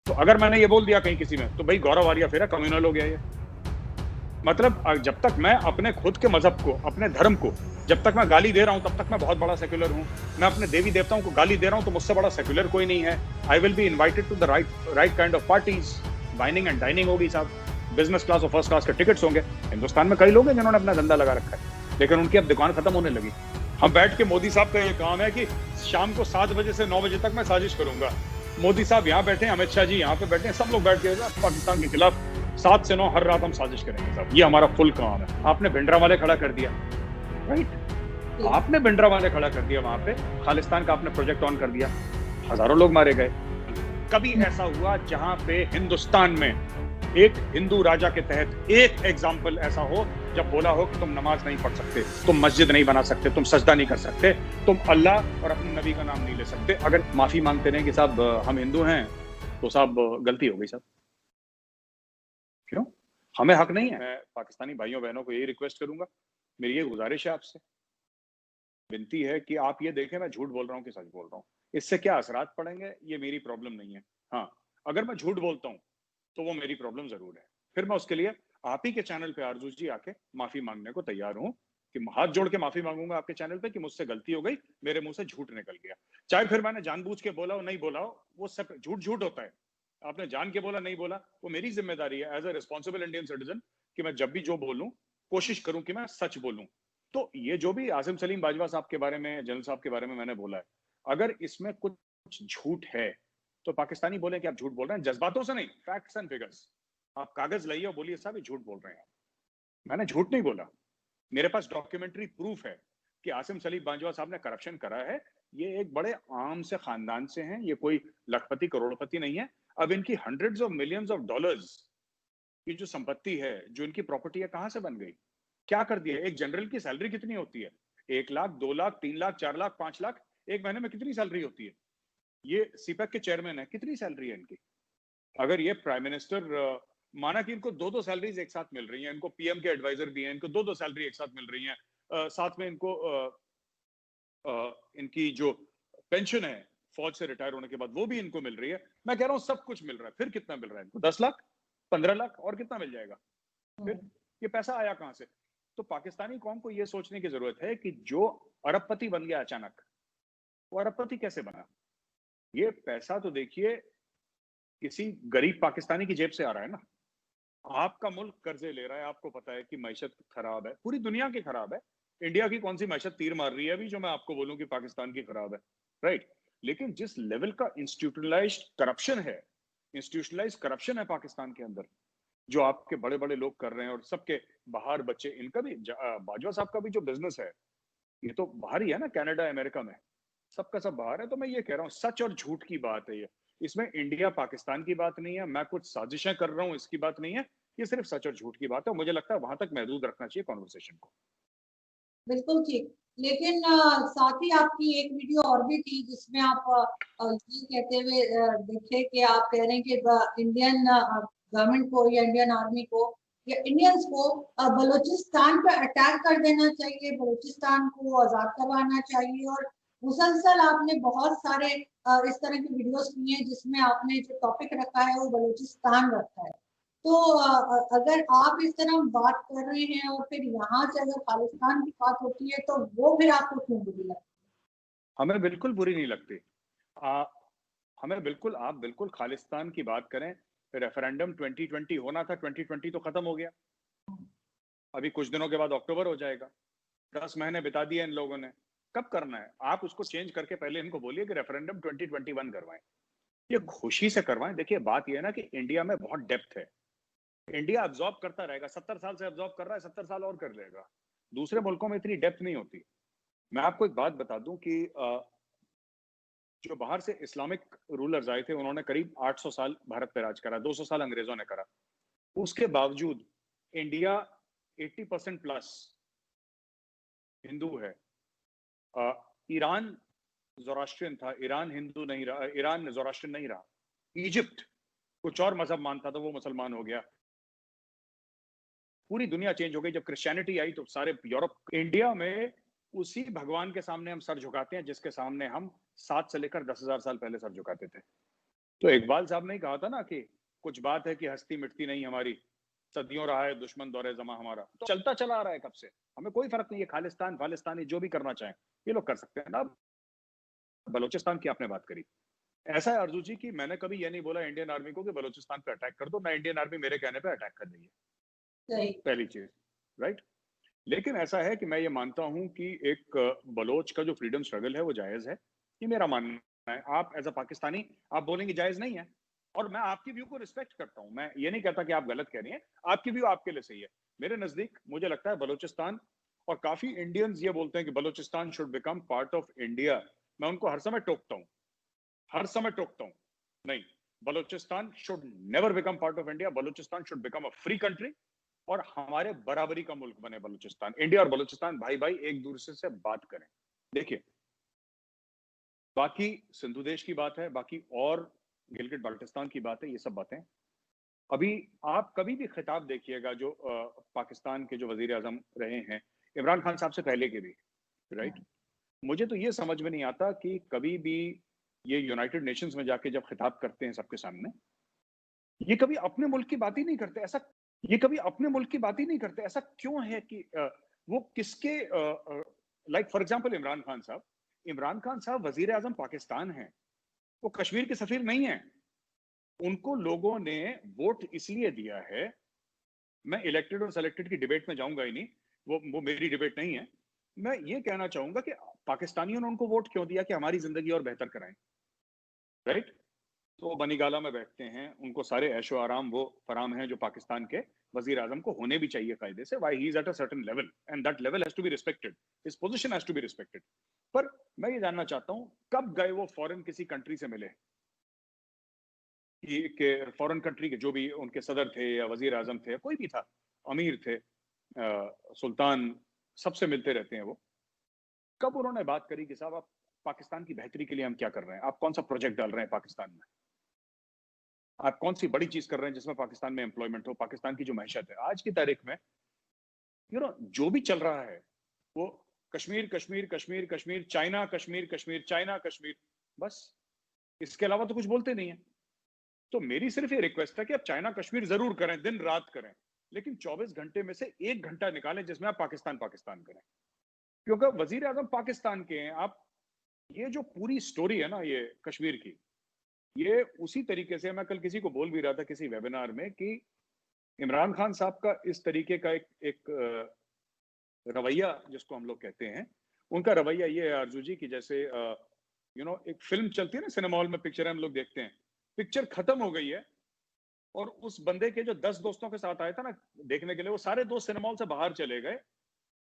तो अगर मैंने ये बोल दिया कहीं किसी में, तो भाई गौरव आर्या फिर कम्युनल हो गया ये। मतलब जब तक मैं अपने खुद के मजहब को, अपने धर्म को जब तक मैं गाली दे रहा हूं, तब तक मैं बहुत बड़ा सेक्युलर हूं। मैं अपने देवी देवताओं को गाली दे रहा हूं, तो मुझसे बड़ा सेक्युलर कोई नहीं है। I will be invited to the right kind of parties. Wining and dining होगी साहब, बिजनेस क्लास और फर्स्ट क्लास के टिकट्स होंगे। हिंदुस्तान में कई लोग हैं जिन्होंने अपना धंधा लगा रखा है, लेकिन उनकी अब दुकान खत्म होने लगी। हम बैठ के, मोदी साहब का ये काम है कि शाम को 7 बजे से 9 बजे तक मैं साजिश करूंगा। मोदी साहब यहाँ बैठे हैं, अमित शाह जी यहाँ पे बैठे हैं, सब लोग बैठ के पाकिस्तान के खिलाफ 7 से 9 हर रात हम साजिश करेंगे साहब। ये हमारा फुल काम है। आपने भिंडरावाले खड़ा कर दिया, राइट? आपने भिंडरावाले खड़ा कर दिया, वहां पे खालिस्तान का आपने प्रोजेक्ट ऑन कर दिया, हजारों लोग मारे गए। कभी ऐसा हुआ जहां पे हिंदुस्तान में एक हिंदू राजा के तहत एक एग्जाम्पल ऐसा हो जब बोला हो कि तुम नमाज नहीं पढ़ सकते, तुम मस्जिद नहीं बना सकते, तुम सजदा नहीं कर सकते, तुम अल्लाह और अपने नबी का नाम नहीं ले सकते? अगर माफी मांगते रहे कि साहब हम हिंदू हैं, तो साहब गलती हो गई साहब। क्यों? हमें हक नहीं है? मैं पाकिस्तानी भाइयों बहनों को यही रिक्वेस्ट करूंगा, मेरी ये गुजारिश है आपसे, विनती है कि आप ये देखें मैं झूठ बोल रहा हूँ कि सच बोल रहा हूँ। इससे क्या असरात पड़ेंगे ये मेरी प्रॉब्लम नहीं है। हाँ, अगर मैं झूठ बोलता हूँ तो वो मेरी प्रॉब्लम जरूर है। फिर मैं उसके लिए आप ही के चैनल पे आरजू जी आके माफी मांगने को तैयार हूँ, कि हाथ जोड़ के माफी मांगूंगा आपके चैनल पे कि मुझसे गलती हो गई, मेरे मुंह से झूठ निकल गया। चाहे फिर मैंने जानबूझ के बोला हो, नहीं बोला हो, वो सब झूठ झूठ होता है। आपने जान के बोला, नहीं बोला, वो मेरी जिम्मेदारी है as a responsible Indian citizen कि मैं जब भी जो बोलूं कोशिश करूं कि मैं सच बोलूं। तो ये जो भी आसिम सलीम बाजवा साहब के बारे में, जनरल साहब के बारे में मैंने बोला है, अगर इसमें कुछ झूठ है तो पाकिस्तानी बोले कि आप झूठ बोल रहे हैं, जज्बातों से नहीं, फैक्ट्स एंड फिगर्स। आप कागज लाइए और बोलिए साहब ये झूठ बोल रहे हैं। मैंने झूठ नहीं बोला, मेरे पास डॉक्यूमेंट्री प्रूफ है कि आसिम सलीम बाजवा साहब ने करप्शन करा है। ये एक बड़े आम से खानदान से हैं, ये कोई लखपति करोड़पति नहीं है। अब इनकी hundreds of millions of dollars की जो संपत्ति है, जो इनकी प्रॉपर्टी है, कहां से बन गई? क्या कर दिया? एक जनरल की सैलरी कितनी होती है? 1 लाख, 2 लाख, 3 लाख, 4 लाख, 5 लाख। एक महीने में कितनी सैलरी होती है? ये सीपैक के चेयरमैन है, कितनी सैलरी है इनकी? अगर ये प्राइम मिनिस्टर, माना कि इनको 2-2 सैलरीज एक साथ मिल रही हैं, इनको पीएम के एडवाइजर भी हैं, इनको 2-2 सैलरी एक साथ मिल रही हैं, साथ में इनको इनकी जो पेंशन है फौज से रिटायर होने के बाद वो भी इनको मिल रही है। मैं कह रहा हूं सब कुछ मिल रहा है, फिर कितना मिल रहा है इनको? 10 लाख, 15 लाख, और कितना मिल जाएगा? फिर ये पैसा आया कहां से? तो पाकिस्तानी कौम को यह सोचने की जरूरत है कि जो अरबपति बन गया अचानक, वो अरबपति कैसे बना? ये पैसा तो देखिए किसी गरीब पाकिस्तानी की जेब से आ रहा है ना। आपका मुल्क कर्जे ले रहा है, आपको पता है कि मैशत खराब है, पूरी दुनिया की खराब है। इंडिया की कौन सी मैशत तीर मार रही है अभी जो मैं आपको बोलूं कि पाकिस्तान की खराब है? राइट। लेकिन जिस लेवल का इंस्टीट्यूशनलाइज्ड करप्शन है, पाकिस्तान के अंदर, जो आपके बड़े बड़े लोग कर रहे हैं, और सबके बाहर बच्चे, इनका भी बाजवा साहब का भी जो बिजनेस है, ये तो बाहर ही है ना, कनाडा अमेरिका में, सबका सब बाहर है। तो मैं ये कह रहा हूँ सच और झूठ की बात है ये, इसमें इंडिया पाकिस्तान की बात नहीं है, मैं कुछ साजिशें कर रहा हूँ इसकी बात नहीं है, ये सिर्फ सच और झूठ की बात है। मुझे लगता है वहां तक महदूद रखना चाहिए कॉन्वर्सेशन को। बिल्कुल ठीक। लेकिन साथ ही आपकी एक वीडियो और भी थी जिसमें आप ये कहते हुए देखे कि आप कह रहे हैं कि इंडियन गवर्नमेंट को या इंडियन आर्मी को या इंडियंस को बलूचिस्तान पे अटैक कर देना चाहिए, बलूचिस्तान को आजाद करवाना चाहिए। और मुसलसल आपने बहुत सारे इस तरह की वीडियोस किए हैं जिसमें आपने जो टॉपिक रखा है वो बलूचिस्तान रखा है। तो अगर आप इस तरह बात कर रहे हैं और फिर यहाँ से अगर खालिस्तान की बात होती है तो वो फिर आपको क्यों बुरी लगती हमें बिल्कुल बुरी नहीं लगती। आ, हमें बिल्कुल, आप बिल्कुल खालिस्तान की बात करें। रेफरेंडम 2020 होना था, 2020 तो खत्म हो गया, अभी कुछ दिनों के बाद अक्टूबर हो जाएगा। 10 महीने बिता दिए इन लोगों ने। कब करना है? आप उसको चेंज करके पहले इनको बोलिए कि रेफरेंडम 2021 करवाएं, ये खुशी से करवाएं। देखिए बात ये है ना कि इंडिया में बहुत डेप्थ है, इंडिया अब्जॉर्ब करता रहेगा, 70 साल से अब्जॉर्ब कर रहा है, 70 साल और कर लेगा। दूसरे मुल्कों में इतनी डेप्थ नहीं होती। मैं आपको एक बात बता दूं कि जो बाहर से इस्लामिक रूलर्स आए थे, उन्होंने करीब 800 साल भारत पे राज करा, 200 साल अंग्रेजों ने करा। उसके बावजूद इंडिया 80% प्लस हिंदू है। ईरान जोरास्ट्रियन था, ईरान हिंदू नहीं रहा, ईरान जोरास्ट्रियन नहीं रहा। इजिप्ट कुछ और मजहब मानता था, वो मुसलमान हो गया। पूरी दुनिया चेंज हो गई। जब क्रिश्चियनिटी आई तो सारे यूरोप, इंडिया में उसी भगवान के सामने हम सर झुकाते हैं जिसके सामने हम 7 से लेकर 10,000 साल पहले सर झुकाते थे। तो इकबाल साहब ने कहा था ना कि कुछ बात है कि हस्ती मिटती नहीं हमारी, सदियों रहा है दुश्मन दौरे जमा हमारा। तो चलता चला आ रहा है कब से, हमें कोई फर्क नहीं है, खालिस्तान फालिस्तानी जो भी करना चाहें ये लोग कर सकते हैं ना। बलोचिस्तान की आपने बात करी, ऐसा है अर्जू जी कि मैंने कभी ये नहीं बोला इंडियन आर्मी को कि बलोचिस्तान पे अटैक कर दो, ना इंडियन आर्मी मेरे कहने पे अटैक कर रही है, सही। पहली चीज, राइट। लेकिन ऐसा है कि मैं ये मानता हूं कि एक बलोच का जो फ्रीडम स्ट्रगल है वो जायज है, ये मेरा मानना है। आप एज अ पाकिस्तानी आप बोलेंगे जायज नहीं है, और मैं आपकी व्यू को रिस्पेक्ट करता हूं, मैं ये नहीं कहता कि आप गलत कह रही हैं, आपकी व्यू आपके लिए सही है। मेरे नजदीक मुझे लगता है बलोचिस्तान, और काफी इंडियंस ये बोलते हैं कि Balochistan should become part of India, मैं उनको हर समय टोकता हूं, हर समय टोकता हूं। नहीं, Balochistan should never become part of India, Balochistan should become a free country, और हमारे बराबरी का मुल्क बने बलूचिस्तान। इंडिया और बलूचिस्तान भाई भाई एक दूसरे से बात करें। देखिए, बाकी सिंधु देश की बात है, बाकी और गिलगित बाल्टिस्तान की बात है, ये सब बातें अभी आप कभी भी खिताब देखिएगा जो पाकिस्तान के जो वजीर आजम रहे हैं, इमरान खान साहब से पहले के भी, राइट। मुझे तो ये समझ में नहीं आता कि कभी भी ये यूनाइटेड नेशंस में जाके जब खिताब करते हैं सबके सामने, ये कभी अपने मुल्क की बात ही नहीं करते। ऐसा, ये कभी अपने मुल्क की बात ही नहीं करते, ऐसा क्यों है कि वो किसके, like for example Imran Khan साहब वजीर आजम पाकिस्तान हैं, वो कश्मीर के सफीर नहीं है। उनको लोगों ने वोट इसलिए दिया है, मैं इलेक्टेड और सेलेक्टेड की डिबेट में जाऊंगा ही नहीं, वो मेरी डिबेट नहीं है। मैं ये कहना चाहूंगा कि पाकिस्तानियों ने उनको वोट क्यों दिया कि हमारी जिंदगी और बेहतर कराएं, राइट। तो वो बनीगाला में बैठते हैं, उनको सारे ऐशो आराम वो फराम हैं जो पाकिस्तान के वजीर आजम को होने भी चाहिए कायदे से। Why he is at a certain level and that level has to be respected, his position has to be respected. पर मैं ये जानना चाहता हूं कब गए वो फॉरेन किसी कंट्री से मिले, कि फॉरेन कंट्री के जो भी उनके सदर थे या वजीर आजम थे, कोई भी था, अमीर थे, सुल्तान, सबसे मिलते रहते हैं वो। कब उन्होंने बात करी कि साहब आप पाकिस्तान की बेहतरी के लिए हम क्या कर रहे हैं, आप कौन सा प्रोजेक्ट डाल रहे हैं पाकिस्तान में, आप कौन सी बड़ी चीज कर रहे हैं जिसमें पाकिस्तान में एम्प्लॉयमेंट हो, पाकिस्तान की जो मैशत है आज की तारीख में, जो भी चल रहा है वो कश्मीर कश्मीर कश्मीर कश्मीर, चाइना कश्मीर कश्मीर, चाइना कश्मीर, बस इसके अलावा तो कुछ बोलते नहीं है। तो मेरी सिर्फ ये रिक्वेस्ट है कि आप चाइना कश्मीर जरूर करें, दिन रात करें, लेकिन 24 घंटे में से 1 घंटा निकालें जिसमें आप पाकिस्तान पाकिस्तान करें, क्योंकि वजीर आजम पाकिस्तान के हैं आप। ये जो पूरी स्टोरी है ना ये कश्मीर की, ये उसी तरीके से, मैं कल किसी को बोल भी रहा था किसी वेबिनार में कि इमरान खान साहब का इस तरीके का एक रवैया जिसको हम लोग कहते हैं, उनका रवैया ये है आरजू जी कि जैसे एक फिल्म चलती है ना सिनेमा हॉल में, पिक्चर हम लोग देखते हैं, पिक्चर खत्म हो गई है और उस बंदे के जो 10 दोस्तों के साथ आए थे ना देखने के लिए, वो सारे दोस्त सिनेमा हॉल से बाहर चले गए,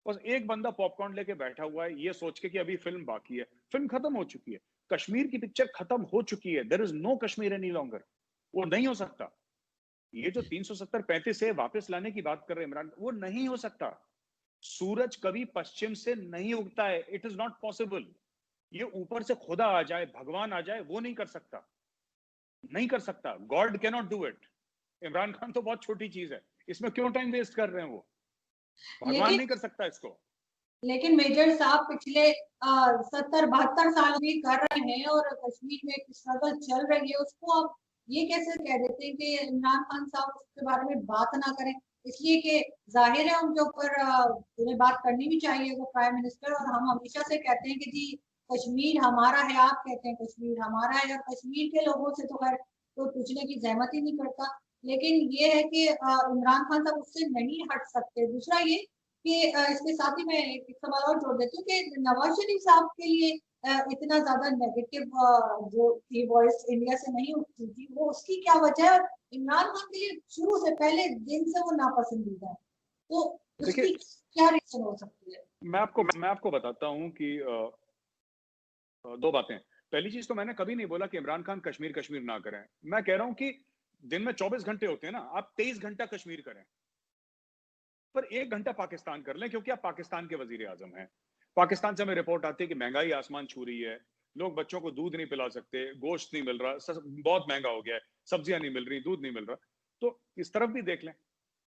बस एक बंदा पॉपकॉर्न लेके बैठा हुआ है ये सोच के कि अभी फिल्म बाकी है। फिल्म खत्म हो चुकी है, कश्मीर की पिक्चर खत्म हो चुकी है, there is no Kashmir any longer. वो नहीं हो सकता। ये जो 370-35 से वापस लाने की बात कर रहे हैं इमरान, वो नहीं हो सकता। सूरज कभी पश्चिम से नहीं उगता है, इट इज नॉट पॉसिबल। ये ऊपर से खुदा आ जाए, भगवान आ जाए, वो नहीं कर सकता, नहीं कर सकता। God can not do it. Imran Khan तो बहुत छोटी चीज है, इसमें क्यों टाइम वेस्ट कर रहे हैं, वो भगवान लेकिन नहीं कर सकता इसको। लेकिन मेजर साहब पिछले 70-72 साल भी कर रहे हैं और कश्मीर में एक स्ट्रगल चल रही है, उसको आप ये कैसे कह देते हैं कि इमरान खान साहब उसके बारे में बात ना करें? इसलिए कि जाहिर है उनके ऊपर उन्हें बात करनी भी चाहिए वो प्राइम मिनिस्टर, और हम हमेशा से कहते हैं कि जी कश्मीर हमारा है, आप कहते हैं कश्मीर हमारा है, और कश्मीर के लोगों से तो खैर कोई पूछने की जहमत ही नहीं करता। लेकिन ये है कि इमरान खान साहब उससे नहीं हट सकते। दूसरा ये कि इसके साथ ही मैं एक सवाल और जोड़ देती हूँ कि नवाज शरीफ साहब के लिए इतना ज्यादा नेगेटिव जो थी वॉइस इंडिया से नहीं उठती थी, वो उसकी क्या वजह है? और इमरान खान के लिए शुरू से पहले दिन से वो नापसंदीदा है, तो उसकी देखिए, क्या रीजन हो सकती है? मैं आपको बताता हूं कि दो बातें। पहली चीज तो मैंने कभी नहीं बोला कि इमरान खान कश्मीर कश्मीर ना करें, मैं कह रहा हूं कि दिन में 24 घंटे होते हैं ना, आप 23 घंटा कश्मीर करें, पर 1 घंटा पाकिस्तान कर लें, क्योंकि आप पाकिस्तान के वजीर आजम हैं। पाकिस्तान से हमें रिपोर्ट आती है कि महंगाई आसमान छू रही है, लोग बच्चों को दूध नहीं पिला सकते, गोश्त नहीं मिल रहा, बहुत महंगा हो गया है, सब्जियां नहीं मिल रही, दूध नहीं मिल रहा, तो इस तरफ भी देख लें।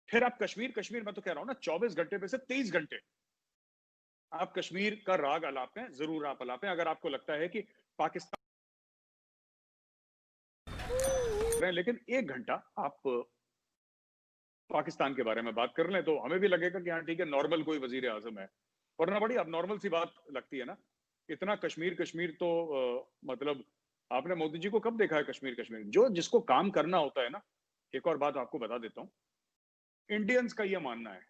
फिर आप कश्मीर कश्मीर, मैं तो कह रहा हूं ना 24 घंटे में से 23 घंटे आप कश्मीर का राग अलापें, जरूर आप अलापें। अगर आपको लगता है कि पाकिस्तान रहे हैं, लेकिन 1 घंटा आप पाकिस्तान के बारे में बात कर लें तो हमें भी लगेगा कि हाँ ठीक है, नॉर्मल कोई वजीर आजम है, वरना बड़ी अब नॉर्मल सी बात लगती है ना। इतना कश्मीर कश्मीर तो मतलब आपने मोदी जी को कब देखा है कश्मीर कश्मीर? जो जिसको काम करना होता है ना, एक और बात आपको बता देता हूँ, इंडियंस का ये मानना है,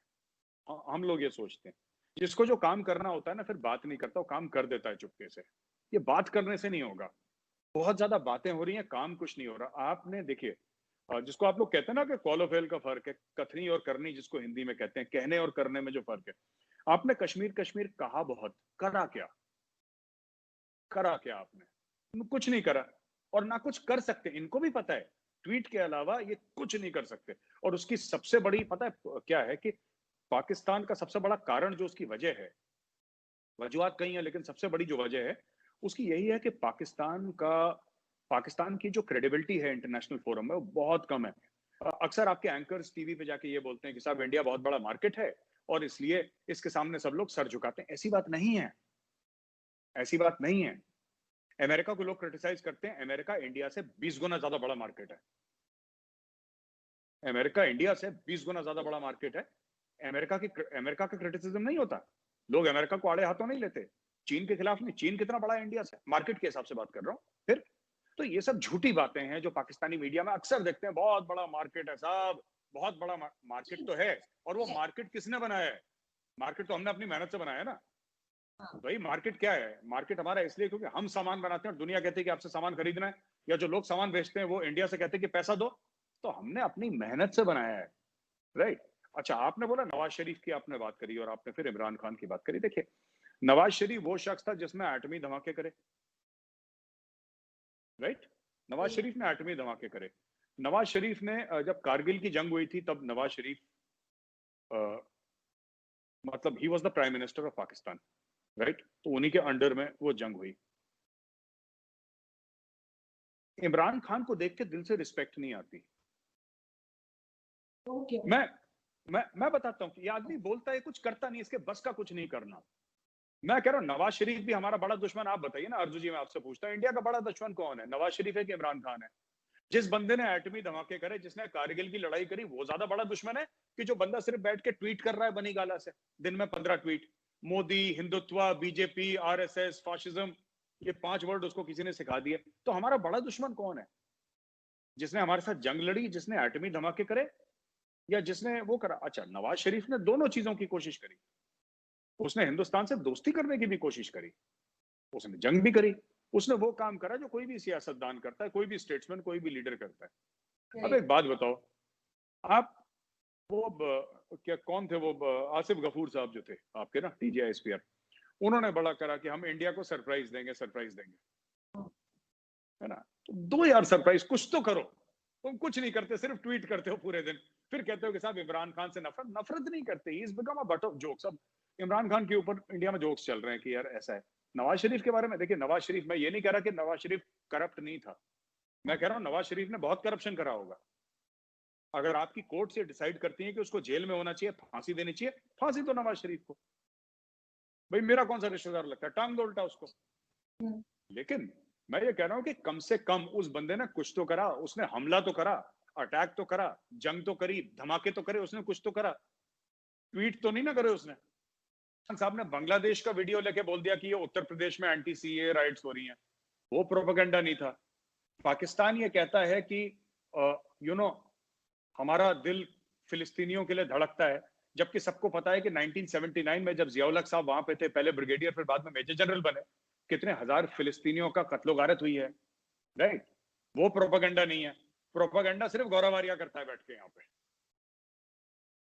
हम लोग ये सोचते हैं, जिसको जो काम करना होता है ना, फिर बात नहीं करता, वो काम कर देता है चुपके से। ये बात करने से नहीं होगा, बहुत ज्यादा बातें हो रही हैं, काम कुछ नहीं हो रहा। आपने देखिए, जिसको आप लोग कहते हैं ना कि कॉल ऑफ हेल का फर्क है, कथनी और करनी जिसको हिंदी में कहते हैं, कहने और करने में जो फर्क है। आपने कश्मीर कश्मीर कहा बहुत, करा क्या? करा क्या आपने? कुछ नहीं करा, और ना कुछ कर सकते, इनको भी पता है। ट्वीट के अलावा ये कुछ नहीं कर सकते। और उसकी सबसे बड़ी पता है क्या है कि पाकिस्तान का सबसे बड़ा कारण, जो उसकी वजह है, वजूहत कई है लेकिन सबसे बड़ी जो वजह है उसकी यही है कि पाकिस्तान की जो क्रेडिबिलिटी है इंटरनेशनल फोरम में, वो बहुत कम है। अक्सर आपके एंकर्स टीवी पे जाके ये बोलते हैं कि साहब इंडिया बहुत बड़ा मार्केट है और इसलिए इसके सामने सब लोग सर झुकाते हैं। ऐसी बात नहीं है, ऐसी बात नहीं है। अमेरिका को लोग क्रिटिसाइज करते हैं, अमेरिका इंडिया से 20 गुना ज्यादा बड़ा मार्केट है। अमेरिका इंडिया से 20 गुना ज्यादा बड़ा मार्केट है। अमेरिका का क्रिटिसिज्म नहीं होता, लोग अमेरिका को आड़े हाथों नहीं लेते। चीन के खिलाफ नहीं, चीन कितना बड़ा है इंडिया से, मार्केट के हिसाब से बात कर रहा हूं। फिर तो ये सब झूठी बातें हैं जो पाकिस्तानी मीडिया में अक्सर देखते हैं, बहुत बड़ा मार्केट है साहब, बहुत बड़ा मार्केट तो है। और वो मार्केट किसने बनाया है? मार्केट तो हमने अपनी मेहनत से बनाया है ना। भाई मार्केट क्या है? मार्केट हमारा इसलिए क्योंकि हम सामान बनाते हैं और दुनिया कहती है कि आपसे सामान खरीदना है, या जो लोग सामान बेचते हैं वो इंडिया से कहते हैं कि पैसा दो। तो हमने अपनी मेहनत से बनाया है, राइट। अच्छा, आपने बोला नवाज शरीफ की आपने बात करी और आपने फिर इमरान खान की बात करी। देखिए, नवाज शरीफ वो शख्स था जिसने एटमी धमाके करे, राइट। नवाज शरीफ ने एटमी धमाके करे। नवाज शरीफ ने जब कारगिल की जंग हुई थी तब नवाज शरीफ मतलब he was the prime minister of Pakistan, right. तो उन्हीं के अंडर में वो जंग हुई। इमरान खान को देख के दिल से रिस्पेक्ट नहीं आती। मैं बताता हूँ कि ये आदमी बोलता है कुछ, करता नहीं, इसके बस का कुछ नहीं करना। मैं कह रहा हूँ नवाज शरीफ भी हमारा बड़ा दुश्मन। आप बताइए ना अर्जु जी, मैं आपसे पूछता हूँ, इंडिया का बड़ा दुश्मन कौन है? नवाज शरीफ है कि इमरान खान है? जिस बंदे ने एटमी धमाके करे, जिसने कारगिल की लड़ाई करी, वो ज्यादा बड़ा दुश्मन है कि जो बंदा सिर्फ बैठ के ट्वीट कर रहा है बनी गाला से, दिन में 15 tweet, Modi, Hindutva, BJP, RSS, fascism, ये 5 वर्ड उसको किसी ने सिखा दिए। तो हमारा बड़ा दुश्मन कौन है? जिसने हमारे साथ जंग लड़ी, जिसने एटमी धमाके करे, या जिसने वो करा? अच्छा, नवाज शरीफ ने दोनों चीजों की कोशिश करी। उसने हिंदुस्तान से दोस्ती करने की भी कोशिश करी, उसने जंग भी करी, उसने वो काम करा जो कोई भी सियासतदान करता है, कोई भी स्टेट्समैन, कोई भी लीडर करता है। अब एक बात बताओ, आप क्या कौन थे वो आसिफ गफूर साहब जो थे आपके ना TJSPR, उन्होंने बड़ा करा कि हम इंडिया को सरप्राइज देंगे, सरप्राइज देंगे, है ना। तो दो यार सरप्राइज, कुछ तो करो। तुम कुछ नहीं करते, सिर्फ ट्वीट करते हो पूरे दिन, फिर कहते हो कि साहब इमरान खान से नफरत नहीं करते। He is become a but of jokes. अब इमरान खान के ऊपर इंडिया में जोक्स चल रहे हैं कि यार ऐसा है। नवाज शरीफ के बारे में देखिए, नवाज शरीफ, मैं ये नहीं कह रहा कि नवाज शरीफ करप्ट नहीं था, मैं कह रहा हूं नवाज शरीफ ने बहुत करप्शन करा होगा। अगर आपकी कोर्ट से डिसाइड करती है कि उसको जेल में होना चाहिए, फांसी देनी चाहिए, फांसी दो नवाज शरीफ को। भाई मेरा कौन सा रिश्तेदार लगता है, टांग दो उल्टा उसको। लेकिन मैं ये कह रहा हूं कि कम से कम उस बंदे ने कुछ तो करा, उसने हमला तो करा, अटैक तो करा, जंग तो करी, धमाके तो करे, उसने कुछ तो करा। ट्वीट तो नहीं ना करे उसने। साहब ने बांग्लादेश का वीडियो लेके बोल दिया कि ये उत्तर प्रदेश में एंटी CAA राइट्स हो रही हैं, वो प्रोपेगेंडा नहीं था। पाकिस्तान ये कहता है कि हमारा दिल फिलिस्तीनियों के लिए धड़कता है, जबकि सबको पता है कि 1979 में जब जियाउल हक साहब वहां पे थे, पहले ब्रिगेडियर फिर बाद में मेजर जनरल बने, कितने हजार फिलिस्तीनियों का कत्लो गारत हुई है, राइट। वो प्रोपेगेंडा नहीं है। प्रोपेगेंडा सिर्फ गौरव आर्या करता है बैठ के यहाँ पे।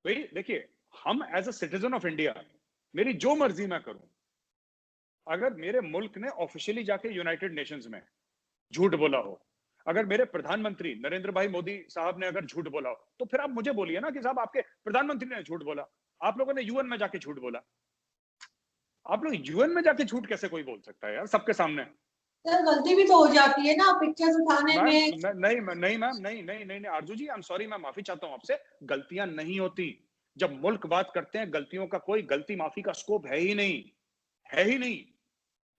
भाई देखिए, हम as a citizen of India, मेरी जो मर्जी मैं करूं, अगर मेरे मुल्क ने ऑफिशियली जाके यूनाइटेड नेशंस में झूठ बोला हो, अगर मेरे प्रधानमंत्री नरेंद्र भाई मोदी साहब ने अगर झूठ बोला हो, तो फिर आप मुझे बोलिए ना कि साहब आपके प्रधानमंत्री ने झूठ बोला, आप लोगों ने UN में जाके झूठ बोला। आप लोग UN में जाके झूठ कैसे कोई बोल सकता है यार सबके सामने? सर गलती भी तो हो जाती है ना पिक्चर्स उठाने में। नहीं मैम, नहीं आरजू जी, आई एम सॉरी, मैं माफी चाहता हूं आपसे। गलतियां नहीं होती। जब मुल्क बात करते हैं, गलतियों का कोई गलती माफी का स्कोप है ही नहीं, है ही नहीं।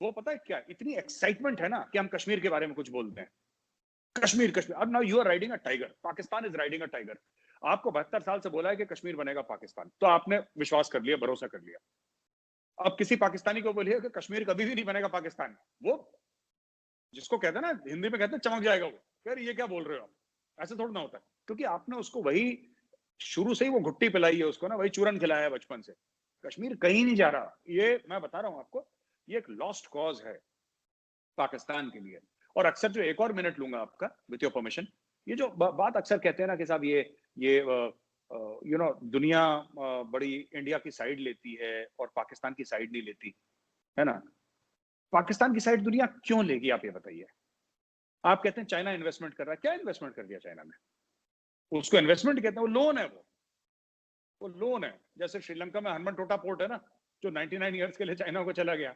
वो पता है क्या, इतनी एक्साइटमेंट है ना कि हम कश्मीर के बारे में कुछ बोलते हैं। कश्मीर कश्मीर, अब now you are riding a tiger, Pakistan is riding a tiger. आपको 72 साल से बोला है कि कश्मीर बनेगा पाकिस्तान, तो आपने विश्वास कर लिया, भरोसा कर लिया। अब किसी पाकिस्तानी को बोलिए कि कश्मीर कभी भी नहीं बनेगा पाकिस्तान, वो जिसको कहते हैं ना, हिंदी में कहते हैं चमक जाएगा वो, यार ये क्या बोल रहे हो आप, ऐसे थोड़ा ना होता है। क्योंकि आपने उसको वही शुरू से ही वो घुट्टी पिलाई है उसको ना, वही चूरन खिलाया है बचपन से। कश्मीर कहीं नहीं जा रहा, ये मैं बता रहा हूं आपको, ये एक लॉस्ट कॉज है पाकिस्तान के लिए। और अक्सर जो एक और मिनट लूंगा आपका विथ योर परमिशन, ये जो बात अक्सर कहते हैं ना कि साहब ये यू नो दुनिया बड़ी इंडिया की साइड लेती है और पाकिस्तान की साइड नहीं लेती, है ना। पाकिस्तान की साइड दुनिया क्यों लेगी, आप ये बताइए। आप कहते हैं चाइना इन्वेस्टमेंट कर रहा है, क्या इन्वेस्टमेंट कर दिया चाइना ने? उसको इन्वेस्टमेंट कहते हैं, वो लोन है, वो लोन है। जैसे श्रीलंका में हरमन टोटा पोर्ट है ना, जो 99 ईयर्स के लिए चाइना को चला गया।